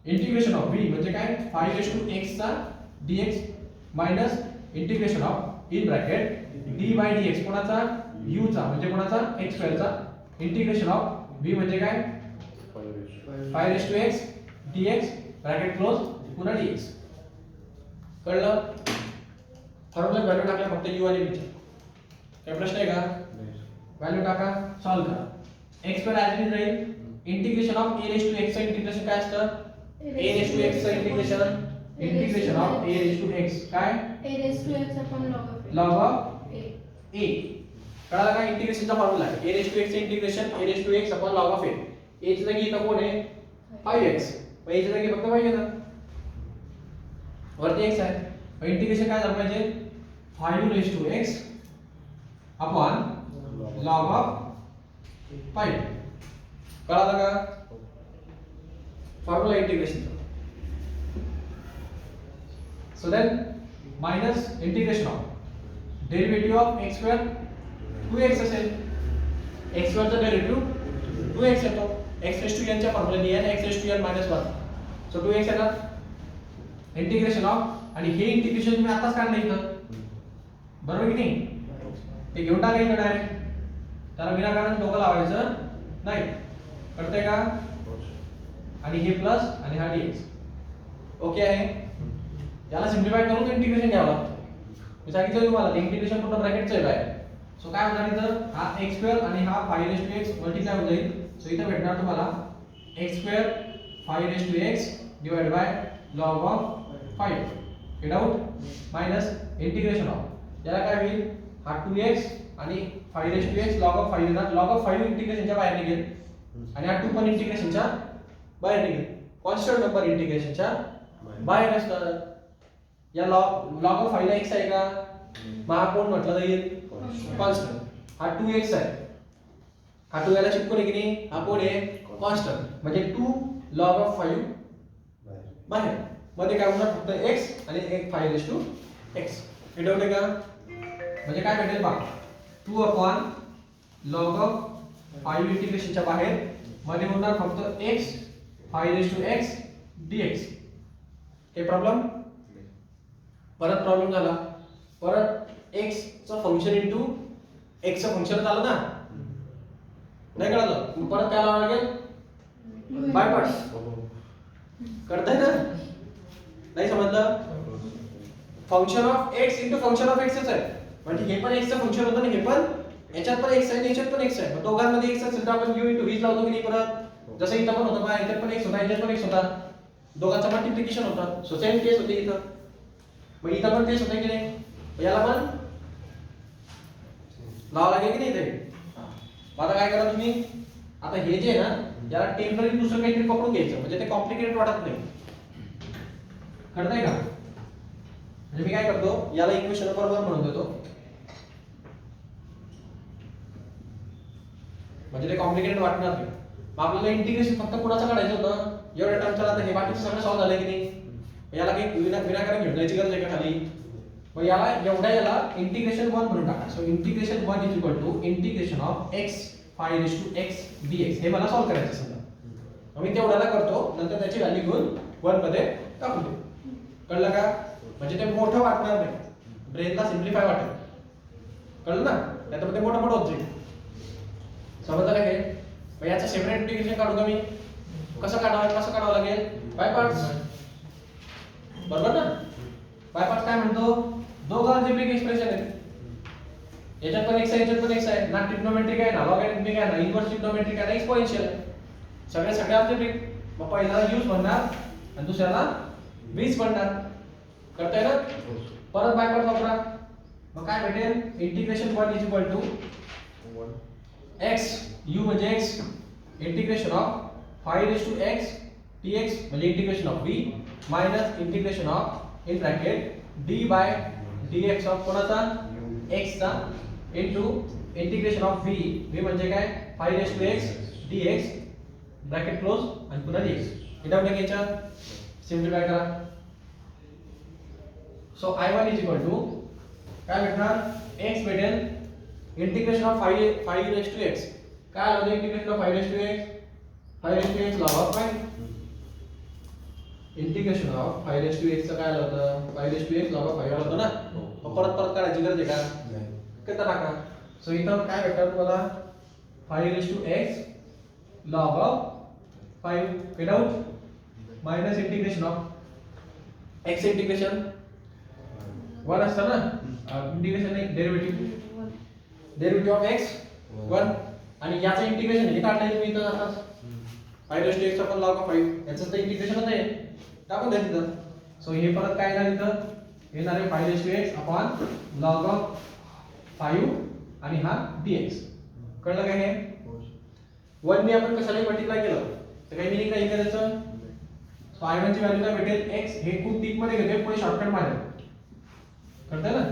Integration of v म्हणजे काय? 5x चा dx minus integration of in bracket d by dx कोणाचा? u चा म्हणजे कोणाचा? x² चा. इंटिग्रेशन ऑफ v म्हणजे काय? 5x dx ब्रॅकेट क्लोज पुन्हा dx. कळलं? फॉर्म्युला व्हॅल्यू टाकल्या फक्त u आणि v च्या. काय प्रश्न आहे का? व्हॅल्यू टाका, सॉल्व करा. x² ऍज इट इज राहील. Integration of a raise to x चं इंटिग्रेशन काय असतं? a रेज टू x चं integration of a raise to x काय? a raised to x upon log of a. a. कळालं का? इंटिग्रेशनचा फॉर्म्युला आहे. a रेज टू x चं integration a raise to x upon log of a. a ची जागी इथं कोण आहे? 5x. मग a ची जागी फक्त 5 येणार. वरती x आहे. मग इंटिग्रेशन काय झालं पाहिजे? 5 raise to x upon log of 5. कळालं का? फॉर्म्युला इंटिग्रेशनचा. So then minus integration of derivative of x² 2x असेल. x² चा डेरिव्हेटिव्ह 2x येतो. x raised to n च्या फॉर्म्युलाने n x raised to n minus 1. So 2x येणार. इंटिग्रेशन ऑफ आणि हे इंटिग्रेशन तुम्ही आताच काढलं इथं. बरोबर की नाही? ते घेऊन टाकायचं डायरेक्ट. त्याला विनाकारण डोकं लावायचं नाही. कळतंय का? आणि हे प्लस आणि हा dx. ओके आहे? याला सिम्प्लिफाय करून इंटिग्रेशन घ्यावं लागतं. मी सांगितलं तुम्हाला ते इंटिग्रेशन पूर्ण ब्रॅकेटचं आहे बाहेर. सो काय होणार इथं? हा x² आणि हा 5x मल्टिप्लाय होऊन जाईल. सो इथं भेटणार तुम्हाला x² 5x divide by log of 5. Get out minus integration of याला काय होईल? हा 2x आणि 5x log of 5 येणार. log of 5 इंटिग्रेशनच्या बाहेर निघेल आणि हा 2 पण इंटिग्रेशनच्या बाहेर निघेल. कॉन्स्टंट नंबर इंटिग्रेशनच्या बाहेर असणार. या लॉग ऑफ फाईव्ह ला एक्स आहे का? मग हा कोण म्हटलं जाईल? कॉन्स्टंट. हा 2x आहे, हा 2 याला चिपकून आहे की नाही? हा कोण आहे? कॉन्स्टंट. म्हणजे 2 लॉग ऑफ 5 बाहेर, मध्ये काय होणार? फक्त x आणि एक 5x. हे डाऊट आहे का? म्हणजे काय भेटेल पहा, 2 अपॉन लॉग ऑफ 5 इंटिग्रेशनच्या बाहेर मध्ये होणार फक्त x 5x dx. हे प्रॉब्लेम परत प्रॉब्लेम झाला, परत x चं फंक्शन इंटू x चं फंक्शन झालं ना, नाही कळलं? परत काय लावावं लागेल? By parts. करताय ना? नाही समजलं? Function of x into function of x आहे, म्हणजे हे पण x चं फंक्शन होतं आणि हे पण, याच्यात पण x आहे आणि याच्यात पण x आहे. मग दोघांमध्ये x असेल तर आपण u इंटू v लावतो की नाही परत? जसं इथं पण होतं बघा, याच्यात पण x होता, याच्यात पण x होता, दोघांचं मल्टिप्लिकेशन होतं. सो सेम केस होते इथं. मग इथं पण तेच होतं की नाही? याला पण लावा लागेल की नाही इथे? आता काय करा तुम्ही, आता हे जे आहे ना, याला टेम्पररी दुसरं काहीतरी पकडून घ्यायचं, म्हणजे ते कॉम्प्लिकेटेड वाटत नाही. कळतंय का? म्हणजे मी काय करतो, याला इक्वेशन बरोबर म्हणून देतो, म्हणजे ते कॉम्प्लिकेटेड वाटणार नाही. मग आपल्याला इंटिग्रेशन फक्त कोणाचं काढायचं होतं? एवढ्या टर्मचं. आता हे बाकीचं सगळं सॉल्व्ह झालं की नाही? याला काही विनाकारण घेऊन जायची गरज आहे का खाली? मग याला याला इंटिग्रेशन 1 म्हणून टाका. So integration 1 is equal to integration of x 5x dx. हे मला सॉल्व्ह करायचं समजा. मग मी तेवढ्याला करतो, नंतर त्याची व्हॅल्यू घेऊन 1 मध्ये टाकून देतो. कळलं का? म्हणजे ते मोठं वाटणार नाही, ब्रेनला सिम्प्लिफाय वाटेल. कळलं ना? नाहीतर ते मोठं होत जाईल. समजलं का हे? मग याचं सेपरेट इंटिग्रेशन काढू का मी? कसं काढावं लागेल? By parts. बरोबर ना? बाय पार्ट्स काय म्हणतो? दोघं अल्जेब्रिक एक्सप्रेशन आहेत. याच्यात पण x आहे, याच्यात पण x आहे. ना ट्रिग्नोमेट्रिक आहे, ना लॉगॅरिथमिक आहे, ना इन्व्हर्स ट्रिग्नोमेट्रिक आहे, ना एक्सपोनेन्शियल आहे. सगळे अल्जेब्रिक. मग पहिला यूज म्हणणार आणि दुसऱ्याला वीज म्हणणार. करताय ना? परत बाय पार्ट्स वापरा. मग काय भेटेल? Integration 1 is equal to x u म्हणजे x integration of 5x dx म्हणजे integration of v minus integration of in bracket d by dx of कोणाचा? x चा इनटू इंटिग्रेशन ऑफ v म्हणजे काय? 5x dx ब्रॅकेट क्लोज आणि पुन्हा dx. हे डाउन घ्यायचा, सिम्प्लिफाय करा. So i1 is equal to काय भेटणार? x भेटेल इंटिग्रेशन ऑफ 5x. काय आलं integration of 5x? 5x log of 5. Integration of 5x चं काय आलं होतं? 5x लॉग ऑफ 5 आलं होतं ना? मग परत काढायची गरज आहे का? किती टाका. सो इथं काय भेटणार तुम्हाला? 5x log of 5 without minus integration of x integration 1 असतं ना? इंटिग्रेशन नाही, डेरिव्हेटिव्ह ऑफ x 1 आणि याचं इंटिग्रेशन हे काढलंय तुम्ही इथं असंच 5x आपण log ऑफ 5 याचं तर इंटिग्रेशनच आहे, टाकून द्या तिथं. सो हे परत काय झालं इथं? येणार आहे 5x अपॉन log ऑफ 5 आणि हा dx. कळलं काय हे? 1 ने आपण कशाला मल्टिप्लाय केलं तर काही मिनिंग काय करायचं? सो i1 ची व्हॅल्यू काय भेटेल? x हे खूप डीप मध्ये घेतोय, पुढे शॉर्टकट मारेल. कळतंय ना?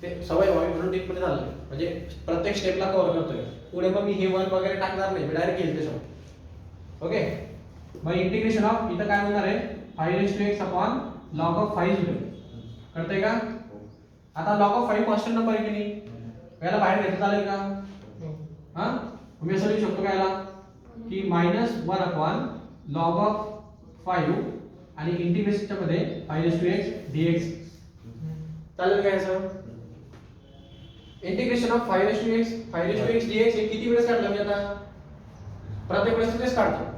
ते सवय व्हावी म्हणून डीप मध्ये झालं, म्हणजे प्रत्येक स्टेपला कव्हर करतोय. पुढे मग मी हे 1 वगैरे टाकणार नाही, मी डायरेक्ट घेईल त्याच्यावर. ओके, मग इंटिग्रेशन ऑफ इथं काय होणार आहे? 5x अपॉन log ऑफ 5 होईल. कळतंय का? आता log ऑफ 5 कॉन्स्टंट नंबर आहे की नाही? याला बाहेर घेता चालेल का? हां, मी असं लिहू शकतो काय याला की -1 अपॉन log ऑफ 5 आणि इंटिग्रेशनच्या मध्ये 5x dx. चालेल काय असं? इंटिग्रेशन ऑफ 5x dx हे किती वेळेस काढलं मी आता? प्रत्येक वेळेस तेच काढतो.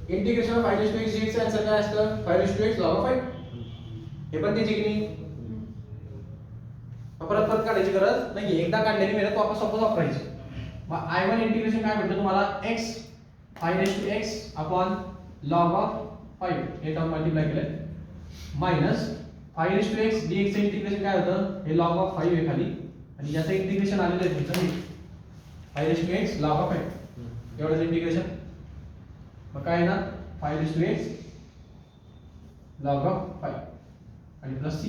इंटिग्रेशन ऑफ 5x dx चं आन्सर काय असतं? 5x log of 5. हे पण त्याची की नाही? परत काढायची गरज नाही, एकदा काढलेली मेहनत वापस वापरायची. मग i1 इंटिग्रेशन काय भेटतं तुम्हाला? x 5x upon log of 5 हे टर्म मल्टिप्लाय केलंय मायनस 5x dx चं इंटिग्रेशन काय होतं? हे log ऑफ 5 आहे खाली आणि याचं इंटिग्रेशन आलेलं आहे तुमचं 5x log ऑफ 5. एवढंच इंटिग्रेशन. मग काय ना 5x log ऑफ 5. आणि प्लस सी.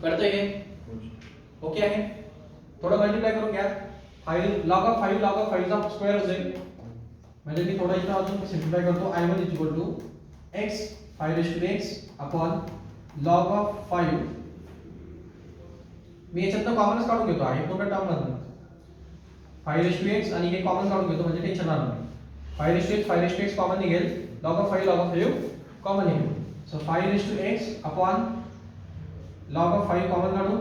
कळतंय हे? ओके आहे. थोडं मल्टिप्लाय करून घ्या. 5 log of 5 चा स्क्वेअर असेल. म्हणजे मी थोडं इथं अजून सिम्प्लिफाय करतो. I1 equal to x 5x upon log of 5. मी याच्यातनं कॉमनच काढून घेतो. आहे पूर्ण टर्म मधनं 5x आणि हे कॉमन काढून घेतो म्हणजे टेन्शन राहणार नाही. 5x कॉमन निघेल. log of 5 कॉमन निघेल. So 5x upon log of 5 common काढू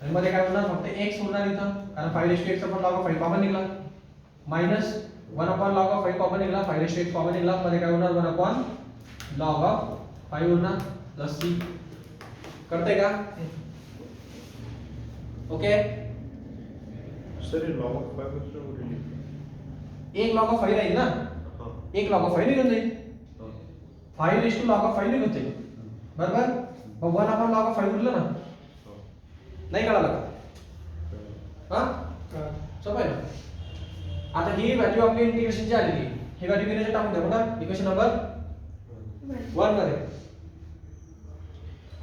आणि मध्ये काय होणार फक्त x होणार इथं कारण 5x upon log of 5 common निघाला minus 1 upon log of 5 common निघाला 5x कॉमन निघाला मध्ये काय होणार 1 अपॉन log of 5 होणार प्लस c. करते का? ओके सर हे log of 5 कसं होईल? एक log of 5 राहील ना. एक log of 5 निघून जाईल. 5 log of 5 निघून जाईल. बरोबर. मग 1 अपॉन log of 5 उरलं ना. नाही कळालं का? हा सोपं आहे ना. आता ही व्हॅल्यू आपली इंटिग्रेशनची आलेली आहे. ही व्हॅल्यू घेण्याचे टाकून द्या बघा इक्वेशन नंबर 1 मध्ये.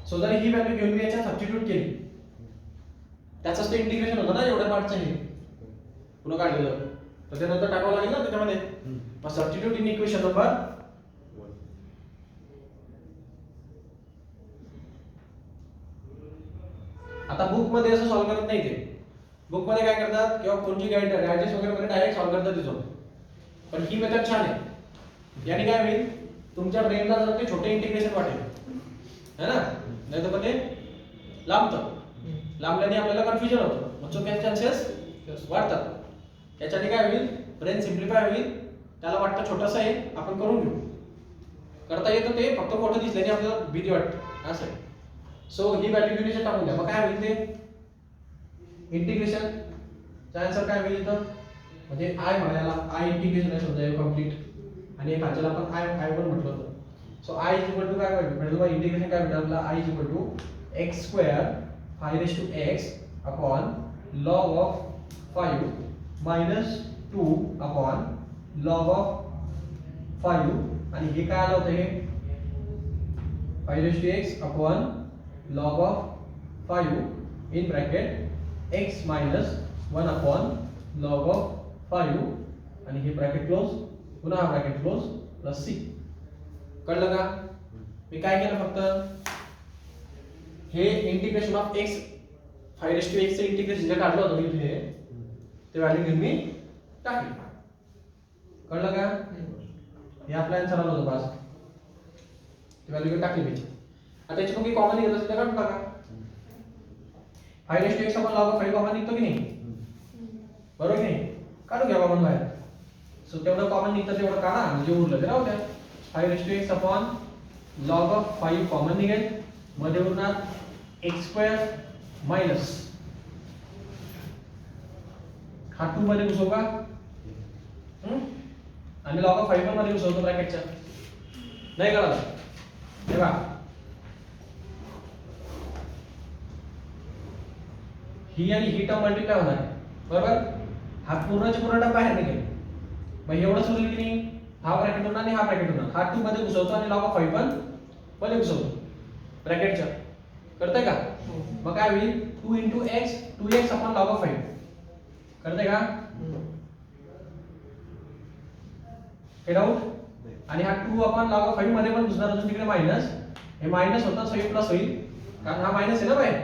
सो जर ही व्हॅल्यू घेऊन मी याच्यात सबस्टिट्यूट केली त्याचंच ते इंटिग्रेशन होतं ना एवढ्या पार्टचं हे पुन्हा काढलेलं तर ते नंतर टाकावं लागेल ना त्याच्यामध्ये. मग सबस्टिट्यूट इन इक्वेशन नंबर 1. आता बुक मध्ये असं सॉल्व्ह करत नाही ते. बुक मध्ये काय करतात किंवा कोणची गाईडन्स वगैरे डायरेक्ट सॉल्व्ह करतात तिथून. पण ही मेथड छान आहे. याने काय होईल तुमच्या ब्रेनला जर ते छोटे इंटिग्रेशन वाटेल है ना. नाही तर ते लांबतं. लांबल्याने आपल्याला कन्फ्युजन होतं मग चुकीचे चान्सेस वाढतात. त्याच्याने काय होईल ब्रेन सिम्प्लिफाय होईल. त्याला वाटतं छोटंसं आहे आपण करून घेऊ. करता येतं ते फक्त मोठं दिसल्याने आपल्याला भीती वाटते असं आहे. सो ही व्हॅल्यू घेऊन टाकून द्या. मग काय होईल ते इंटिग्रेशन चा आन्सर काय होईल इथं म्हणजे आय म्हणायला आय इंटिग्रेशन आहे समजा कंप्लीट आणि एक खालच्याला आपण आय पण म्हटलं होतं. So I is equal to काय भेटेल बघा इंटिग्रेशन काय भेटेल आपल्याला I is equal to x square 5x upon log of 5 minus 2 अपॉन log of 5 आणि हे काय आलं होतं हे 5x upon log of 5 in bracket x minus 1 upon log of 5 आणि हे ब्रॅकेट क्लोज पुन्हा हा ब्रॅकेट क्लोज प्लस c. कळलं का? मी काय केलं फक्त हे इंटिग्रेशन ऑफ x 5x चे इंटिग्रेशन जे काढलं होतं मी इथे ते व्हॅल्यू घेऊन मी टाकली. कळलं का? हे आपला आन्सर आला होता पास. ती व्हॅल्यू घेऊन टाकली मी. आता याच्यातून काही कॉमन घेत असेल तर काढून टाका. 5x आपण log of 5 कॉमन निघतो की नाही बरोबर की नाही. काढून घ्या कॉमन बाहेर. सो तेवढं कॉमन निघतं तेवढं काढा आणि जे उरलं ते राहू द्या. 5x upon log of 5 common निघेल मध्ये उरणार x स्क्वेअर मायनस हा 2 मध्ये घुसवू का आणि log of 5 पण मध्ये घुसवतो ब्रॅकेटच्या. नाही कळलं हे बघा ही आणि ही टर्म मल्टिप्लाय होणार आहे बरोबर. हा पूर्णच्या पूर्ण टर्म बाहेर निघेल. मग एवढंच उरलं की नाही हा ब्रॅकेट होणार आणि हा ब्रॅकेट होणार. हा 2 मध्ये घुसवतो आणि log of 5 पण मध्ये घुसवतो ब्रॅकेटच्या. करते का? मग काय होईल 2 x 2x upon log of 5 करते का? हे डाऊट आणि हा 2 अपॉन log of 5 मध्ये पण घुसणार अजून तिकडे मायनस. हे मायनस होतं सो हे प्लस होईल कारण हा मायनस आहे ना बाहेर.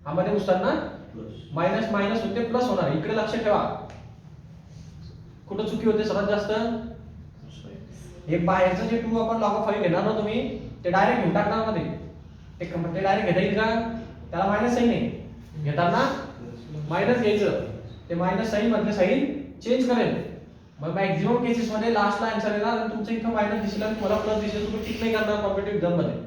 हा मध्ये घुसताना मायनस मायनस होते प्लस होणार. इकडे लक्ष ठेवा कुठं चुकी होते सर्वात जास्त. हे बाहेरचं जे 2 आपण log of 5 घेणार ना तुम्ही ते डायरेक्ट घेऊन टाकणार मध्ये. ते डायरेक्ट घेता येईल का? त्याला मायनस साइन आहे घेताना मायनस घ्यायचं. ते मायनस साइन मधले साइन चेंज करेल. मग मॅक्झिमम केसेस मध्ये लास्टला आन्सर येणार आणि तुमचं इथं मायनस दिसेल आणि तुम्हाला प्लस दिसेल. तुम्ही टिक नाही करणार कॉम्पिटिटिव्ह एक्झाम मध्ये.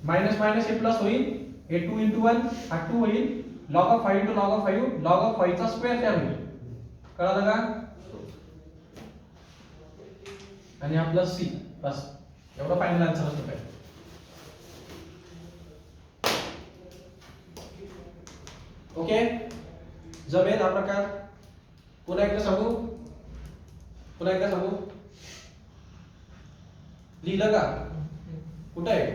मायनस मायनस हे प्लस होईल. हे 2 × 1 हा 2 होईल. log of 5 × log of 5 log of 5 चा स्क्वेअर तयार होईल. कळलं का? आणि हा प्लस c बस एवढा फायनल आन्सर असतो काय. ओके जमेल हा प्रकार. पुन्हा एकदा सांगू लिहिलं का? कुठं आहे?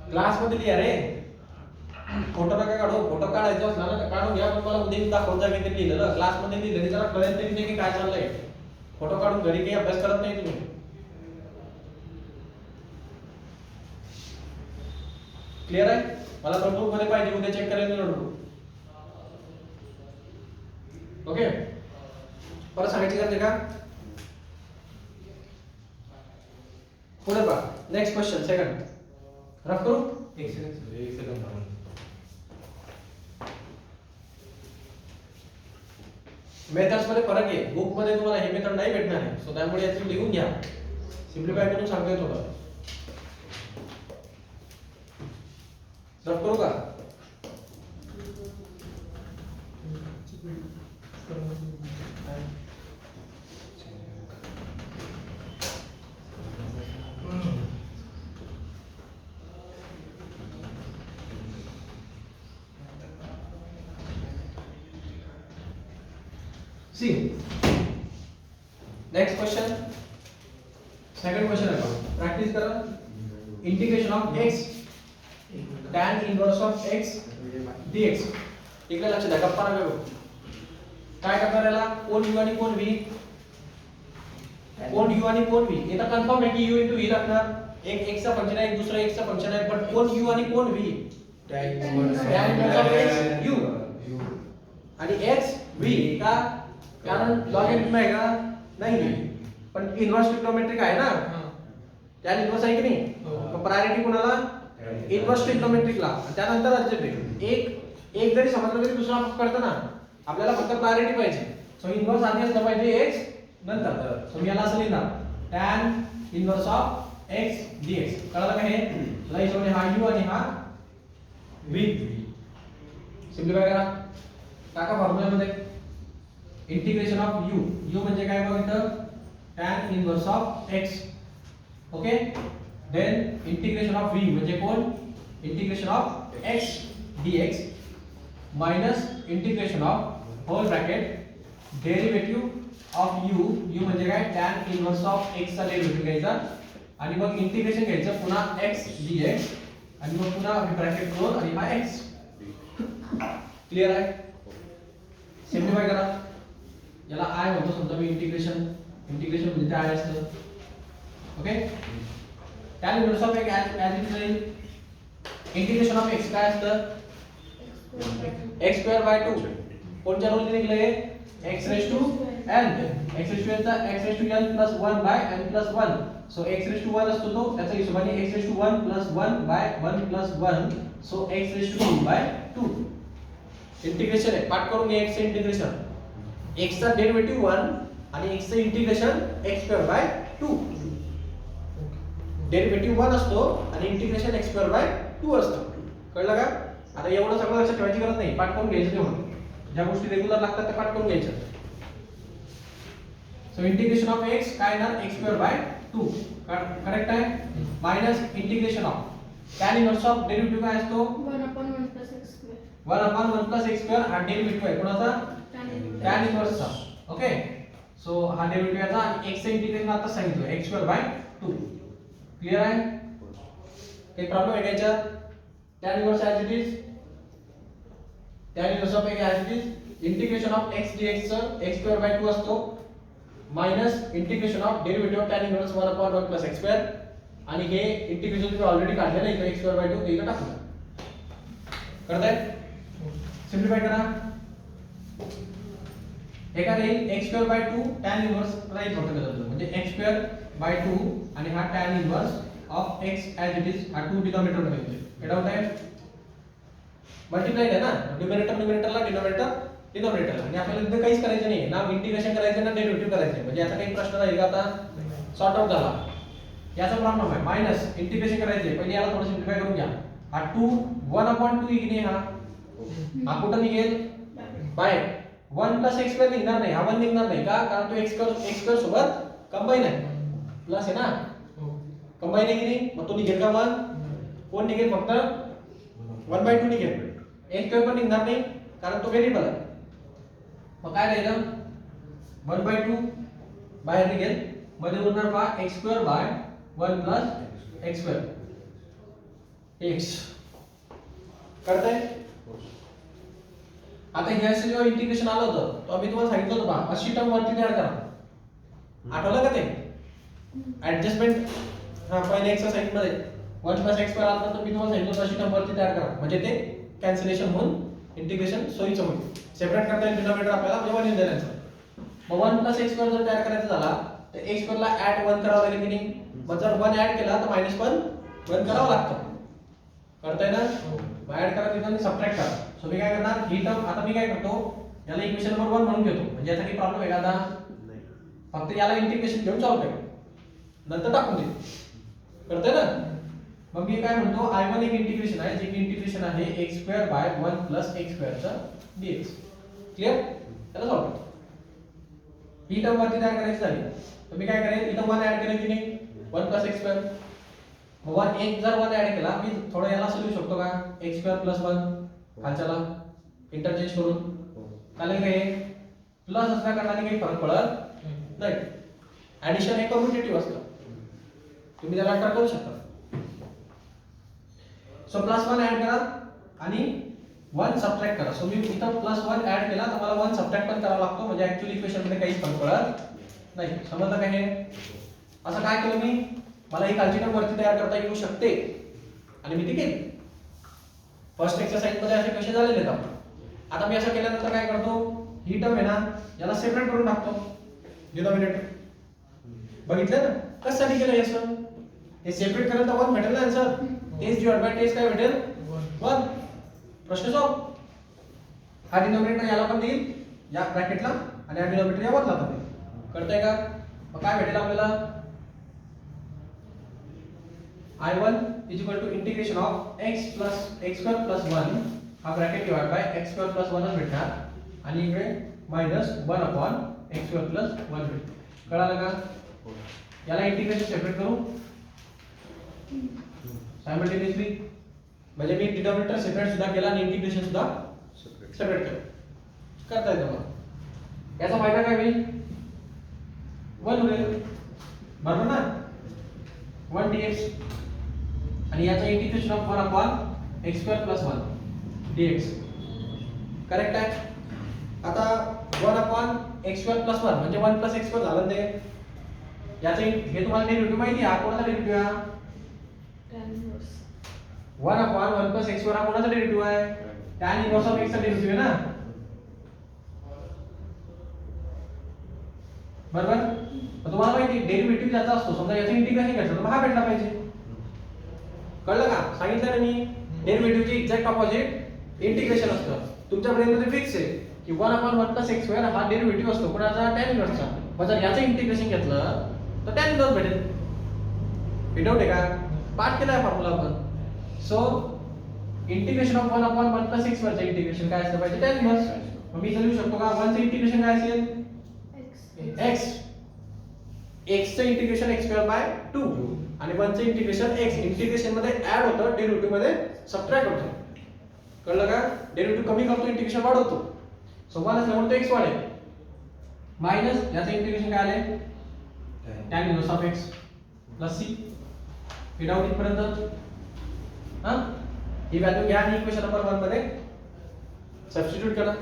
क्लास मध्ये लिहा रे. फोटो नका काढू. फोटो काढायचा असला ना काढून घ्या, पण मला उद्या दाखवत जा की ते लिहिलेलं. क्लास मध्ये लिहिलं जरा कळेल तरी नाही की काय चाललंय. फोटो काढून घरी काही अभ्यास करत नाही तुम्ही. क्लिअर आहे? मला नोटबुक मध्ये पाहिजे, उद्या चेक करेल नोटबुक. ओके, परत सांगायची गरज आहे का? पुढे पहा. Next question second. रफ करू? एक सेकंड मेथड्स मध्ये फरक आहे. बुक मध्ये तुम्हाला हे मेथड नाही भेटणार आहे, सो त्यामुळे याची लिहून घ्या. सिम्प्लिफाय करून सांगतोय थोडं. रफ करू का? See, next question. Second question है कौन? Practice करो. Integration of x tan inverse of x dx. इकडे लक्ष द्या. गप्पा नका करू. काय करणार याला? कोण u आणि कोण v? कोण u आणि कोण v? हे तर कन्फर्म आहे की u into v लागणार. एक x चा फंक्शन आहे, एक दुसरा x चा फंक्शन आहे, पण कोण u आणि कोण v? tan inverse of x u आणि x v का? कारण लॉगरिथम आहे का? नाही, पण इन्व्हर्स ट्रिग्नोमेट्रिक आहे ना. त्याला इन्व्हर्स आहे की नाही? मग प्रायोरिटी कोणाला? इन्व्हर्स ट्रिग्नोमेट्रिकला. त्यानंतर अल्जेब्रिक. एक जरी समजलं तरी दुसरा कळतं ना. आपल्याला फक्त प्रायोरिटी पाहिजे. सो इन्व्हर्स आधी असलं पाहिजे x नंतर. सो मी याला असं लिहिणार tan inverse of x dx. कळलं का हे? चला हिशोबाने हा u आणि हा v. सिम्प्लिफाय करा. टाका फॉर्म्युला मध्ये इंटिग्रेशन ऑफ u म्हणजे काय बघ इथं? tan inverse of x. Okay, then integration of v म्हणजे कोण? Integration of x dx minus integration of whole bracket derivative of u म्हणजे काय? tan इन्व्हर्स ऑफ x चा डेरिव्हेटिव्ह घ्यायचा आणि मग इंटिग्रेशन घ्यायचं पुन्हा x dx आणि मग पुन्हा ब्रॅकेट क्लोज आणि हा x. क्लिअर आहे? सिम्प्लिफाय करा. याला i म्हणतो समजा मी इंटिग्रेशन म्हणजे ते i असतं. Okay, tan inverse of x as it is. Integration of x काय असतं? x²/2. कोणत्या रूलने निघले? x raise to n. x raise to n चा x raise to n + 1/n + 1. So x raise to 1 असतो तो, त्याच्या हिशोबाने x raise to 1 + 1/1 + 1. So x raise to 2/2. Integration आहे, पाठ करून घ्या. x चे इंटिग्रेशन, x चा डेरिव्हेटिव्ह 1 आणि x चे इंटिग्रेशन x²/2. डेरिव्हेटिव्ह 1 असतो आणि इंटिग्रेशन x²/2 असतं. कळलं का? आता एवढं सगळं लक्षात ठेवायची गरज नाही, पाठ करून घ्यायचं तेवढं. ज्या गोष्टी रेग्युलर लागतात त्या पाठ करून घ्यायच्या. सो इंटिग्रेशन ऑफ x काय येणार? x²/2. करेक्ट आहे? Minus integration of tan inverse of derivative काय असतो? 1/1 + x². 1/1 + x² हा डेरिव्हेटिव्ह आहे कोणाचा? tan इन्व्हर्सचा. ओके, सो हा डेरिव्हेटिव्ह याचा आणि x चे इंटिग्रेशन आता सांगितलं x²/2. क्लिअर आहे? काही प्रॉब्लेम आहे याच्यात? tan inverse as it is, tan inverse of x as it is. Integration of x dx चं x²/2 असतो minus integration of derivative of tan inverse 1/1 + x². आणि हे इंटिग्रेशन तुम्ही ऑलरेडी काढलेलं आहे, इथे x²/2 इथे टाकलं. करताय? सिम्प्लिफाय करा. एका राहील x²/2 tan इन्व्हर्स राहील फक्त बदलतो, म्हणजे x²/2 आणि हा tan inverse of x as it is. हा 2 डिनॉमिनेटर मध्ये येतो. हे डाऊट आहे? मल्टिप्लाइड आहे ना, न्यूमरेटरला डिनॉमिनेटरला. आणि आपल्याला इथे काहीच करायचं नाही, ना इंटिग्रेशन करायचं ना डेरिव्हेटिव्ह करायचं. म्हणजे आता काही प्रश्न राहील का? आता सॉर्ट आउट झाला. याचा प्रॉब्लेम आहे. मायनस इंटिग्रेशन करायचे, पहिले याला थोडं सिम्प्लिफाय करून घ्या. हा 2 1/2 इकडे, हा कुठं निघेल? बाहेर. 1 + x² निघणार नाही, हा 1 निघणार नाही का? कारण तो x² सोबत कंबाईन आहे. प्लस आहे ना, कंबाईन आहे की नाही? मग तो निघेल का 1? कोण निघेल? फक्त 1/2 निघेल. x² पण निघणार नाही कारण तो व्हेरिएबल आहे. मग काय राहिलं? 1/2 बाहेर निघेल, मध्ये उरणार पहा x² / 1 + x². x करताय. आता ह्याचं जेव्हा इंटिग्रेशन आलं होतं तेव्हा मी तुम्हाला सांगितलं होतं पहा अशी टर्म वरती तयार करा. आठवलं का ते ऍडजस्टमेंट? हा पहिले एक्सरसाइज मध्ये 1 + x² आलं तर मी तुम्हाला सांगितलं होतं अशी टर्म वरती तयार करा म्हणजे ते कॅन्सलेशन होऊन इंटिग्रेशन सोयीचं होईल. सेपरेट करता येईल डिनॉमिनेटर आपल्याला म्हणजे 1 येऊन द्यायचं. मग 1 + x² जर तयार करायचा झाला तर x² ला ऍड 1 करावं लागेल की नाही? मग जर 1 ऍड केला तर -1 करावं लागतं. करताय ना? मग ऍड करा तिथं आणि सबट्रॅक्ट करा. सो मी काय करणार ही टर्म आता मी काय करतो याला इक्वेशन नंबर 1 म्हणून घेतो म्हणजे याचा काही प्रॉब्लेम आहे का आता? नाही. फक्त याला इंटिग्रेशन घेऊन चालू करेल नंतर टाकून दे. करताय ना? मग मी काय म्हणतो I1 एक इंटिग्रेशन आहे जे की इंटिग्रेशन आहे x² / 1 + x² चा dx. क्लियर? त्याला सॉल्व करतो. ही टर्म वरती तयार करायची झाली तर मी काय करेन इथं 1 ऍड करेन की नाही 1 + x². मग 1 एक जर 1 ऍड केला मी थोडं याला असं लिहू शकतो का x² + 1 खालच्याला इंटरचेंज करून. चालेल का? हे प्लस असल्या कारणाने काही फरक पडत नाही. ऍडिशन हे कम्युटेटिव्ह असतं, तुम्ही त्याला अल्टर करू शकता. सो +1 ऍड करा आणि 1 सबट्रॅक्ट करा. सो मी इथं +1 ऍड केला तर मला 1 सबट्रॅक्ट पण करावा लागतो म्हणजे ऍक्च्युअली इक्वेशन मध्ये काहीच फरक पडत नाही. समजलं का हे? असं काय केलं मी मला ही खालची टर्म वरती तयार करता येऊ शकते आणि मी ती केली. फर्स्ट एक्सरसाइज मध्ये असे कसे झालेले आहेत आपण. आता मी असं केल्यानंतर काय करतो ही टर्म आहे ना याला सेपरेट करून टाकतो डिनॉमिनेटर. बघितलं ना कशासाठी केलं असं? हे सेपरेट केलं तर 1 भेटेल ना आन्सर. तेच डिवाइड बाय तेच काय भेटेल 1. प्रश्न सॉल्व. हा डिनॉमिनेटर याला पण देईल या ब्रॅकेटला आणि हा डिनॉमिनेटर या वरला पण देईल. कळतंय का? मग काय भेटेल आपल्याला I1 = integration of x + x² + 1 हा ब्रॅकेट डिवाइड बाय x² + 1 भेटणार आणि इकडे -1/x² + 1 भेटेल. कळालं का? याला इंटिग्रेशन सेपरेट करू सायमल्टेनियसली म्हणजे मी डिनॉमिनेटर सेपरेट सुद्धा केला आणि इंटिग्रेशन सुद्धा सेपरेट केलं. करता येतं मला. याचा फायदा काय होईल 1 होईल बरोबर ना 1 dx आणि याचं integration of 1/x² + 1 dx. Correct आहे. आता 1/x² + 1 म्हणजे 1 + x² झालं ते. याचं हे तुम्हाला डेरिव्हेटिव्ह माहिती आहे. कोणाचा डेरिव्हेटिव्ह आहे? tan inverse. 1/1 + x² हा कोणाचा डेरिव्हेटिव्ह आहे? tan इन्व्हर्स ऑफ x चा डेरिव्हेटिव्ह आहे ना. बरोबर? मग तुम्हाला माहिती आहे डेरिव्हेटिव्ह ज्याचा असतो समजा याचं इंटिग्रेशन घ्यायचं तर हा भेटला पाहिजे. कळलं का? सांगितलं ना मी डेरिव्हेटिव्हची एक्झॅक्ट ऑपोजिट इंटिग्रेशन असतं. तुमच्या ब्रेन मध्ये फिक्स आहे की 1/1 + x² हा डेरिव्हेटिव्ह असतो कोणाचा tan इन्व्हर्सचा. मग जर याचं इंटिग्रेशन घेतलं तर tan इन्व्हर्स भेटेल. डाऊट आहे का? पाठ केलाय फॉर्म्युला आपण. सो इंटिग्रेशन ऑफ 1/1 + x² चे इंटिग्रेशन काय असलं पाहिजे tan इन्व्हर्स. मग मी लिहू शकतो का 1 चे इंटिग्रेशन काय असेल X. x चे इंटिग्रेशन x² / 2 आणि 1 चे इंटिग्रेशन x. इंटिग्रेशन मध्ये ऍड होतं डेरिव्हेटिव्ह मध्ये सबट्रॅक्ट होतं. कळलं का? डेरिव्हेटिव्ह कमी करतो इंटिग्रेशन वाढवतो. सो 1 असल्यामुळे तो x वाढेल मायनस याचं इंटिग्रेशन काय आले tan inverse of x + c. Without इथपर्यंत हां ही व्हॅल्यू घ्या आणि इक्वेशन नंबर 1 मध्ये सबस्टिट्यूट करा.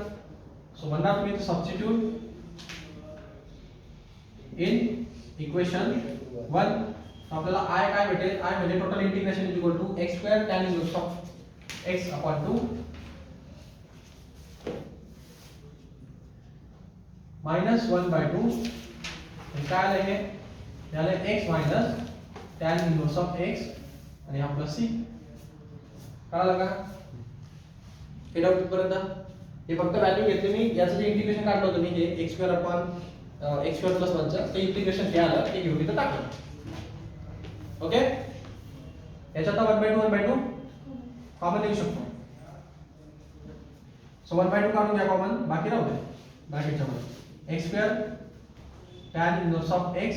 सो म्हणणार तुम्ही सबस्टिट्यूट इन इक्वेशन 1 आपल्याला I काय भेटेल? I म्हणजे total integration x² tan inverse of x/2 -1/2 आणि काय आलं हे? याला x - tan inverse of x आणि हा प्लस c. कळालं का? हे डाऊट पर्यंत हे फक्त व्हॅल्यू घेतली मी याचं जे इंटिग्रेशन काढलं होतं मी हे x² + x² + 1 चं ते इंटिग्रेशन हे आलं ते घेऊन इथं टाकलं. ओके याच्यात 1/2 कॉमन लिहू शकतो. सो 1/2 काढून घ्या कॉमन बाकी राहू दे ब्रॅकेटच्या मध्ये x² tan inverse of x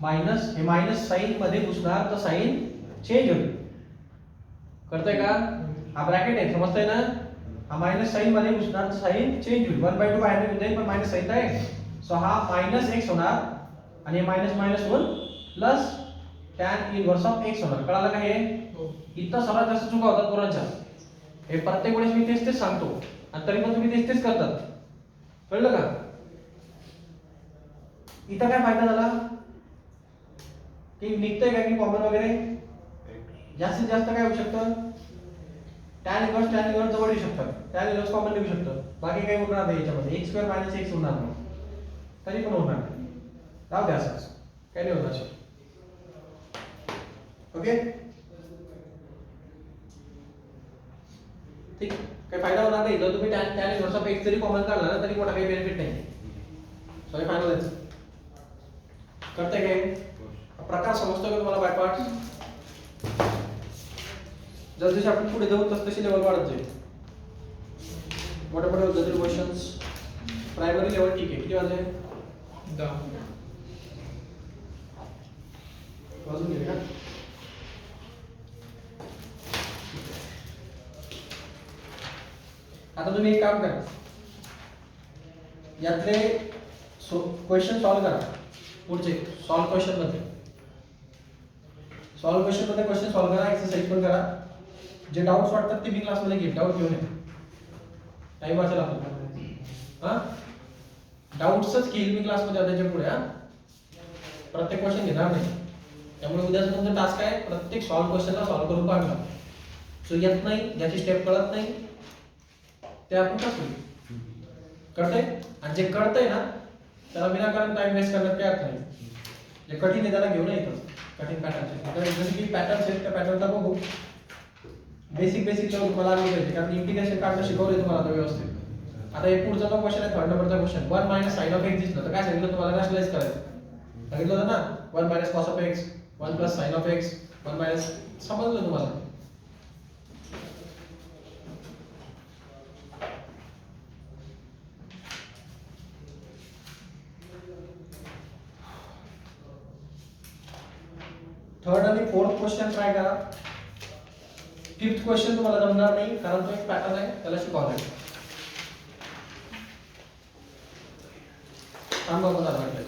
minus हे मायनस साइन मध्ये घुसणार तर साइन चेंज होईल. कळतंय का? हा ब्रॅकेट आहे समजतंय ना. हा मायनस साइन मध्ये घुसणार तर साइन चेंज होईल. 1/2 बाहेर निघून जाईल पण मायनस साइन आहे सो हा मायनस एक्स होणार आणि मायनस मायनस होऊन plus tan inverse of x होणार. कळालं का हे? इथं सर्वात जास्त चुका होतात पोरांच्या. हे प्रत्येक वेळेस मी तेच सांगतो आणि तरी पण तुम्ही तेच करतात. कळलं का? इथं काय फायदा झाला की निघतंय का की कॉमन वगैरे जास्तीत जास्त काय होऊ शकतं टॅन इनव्हर्स जवळ येऊ शकतात. टॅन इनव्हर्स कॉमन निघू शकतं. बाकी काही होणार नाही याच्यामध्ये. x स्क्वेअर मायनस x होणार नाही. तरी पण होणार नाही. जाऊ द्या असंच काही नाही होणार. ओके ठीक. काही फायदा होणार नाही. जर तुम्ही टॅन इनव्हर्स ऑफ x जरी कॉमन काढला ना तरी मोठा काही बेनिफिट नाही. सॉरी फायनल आहे. करते काय प्रकार समजतो का तुम्हाला बाय पार्ट? जसजसे आपण पुढे जाऊ तशी लेवल वाढत जाईल. मोठे मोठे जटिल क्वेश्चन्स प्रायमरी लेवल ठीक आहे. किती वाजले? 10 वाजून गेले का? आता तुम्ही एक काम करा. यातले क्वेश्चन सॉल्व करा. पुढचे सॉल्व क्वेश्चन मध्ये क्वेश्चन सॉल्व करा. एक्सरसाइज पण करा. जे डाउट्स वाटतात ते मी क्लासमध्ये घेत डाउट घेऊन येतो. टाइम वाचेल आपला. हां डाउट्सच घेईल मी क्लासमध्ये त्याच्या पुढे. हां प्रत्येक क्वेश्चन घेणार नाही. त्यामुळे उद्याचा तुमचा टास्क आहे प्रत्येक सॉल्व क्वेश्चनला सॉल्व करून काढला. सो येत नाही ज्याची स्टेप कळत नाही ते आपण कसं कळतंय आणि जे कळतंय ना त्याला विनाकारण टाइम वेस्ट करण्यात काही अर्थ नाही. जे कठीण आहे त्याला घेऊन येतं. कठीण पॅटर्न जसे की पॅटर्न्स आहेत त्या पॅटर्नला बघू. बेसिक लेवल तुम्हाला आली पाहिजे कारण इंटिग्रेशन काढणं शिकवलंय तुम्हाला आता व्यवस्थित. आता हे पुढचा जो क्वेश्चन आहे थर्ड नंबरचा question 1 minus sine of x दिसलं तर काय सांगितलं तुम्हाला रॅशनलाइज करायचं. सांगितलं होतं ना 1 minus cos of x 1 plus sign of x 1 minus समजलं तुम्हाला. थर्ड आणि फोर्थ क्वेश्चन ट्राय करा. फिफ्थ क्वेश्चन तुम्हाला जमणार नाही कारण तो एक पॅटर्न आहे त्याला शिकवायला लागेल. थांबा मला वाटतं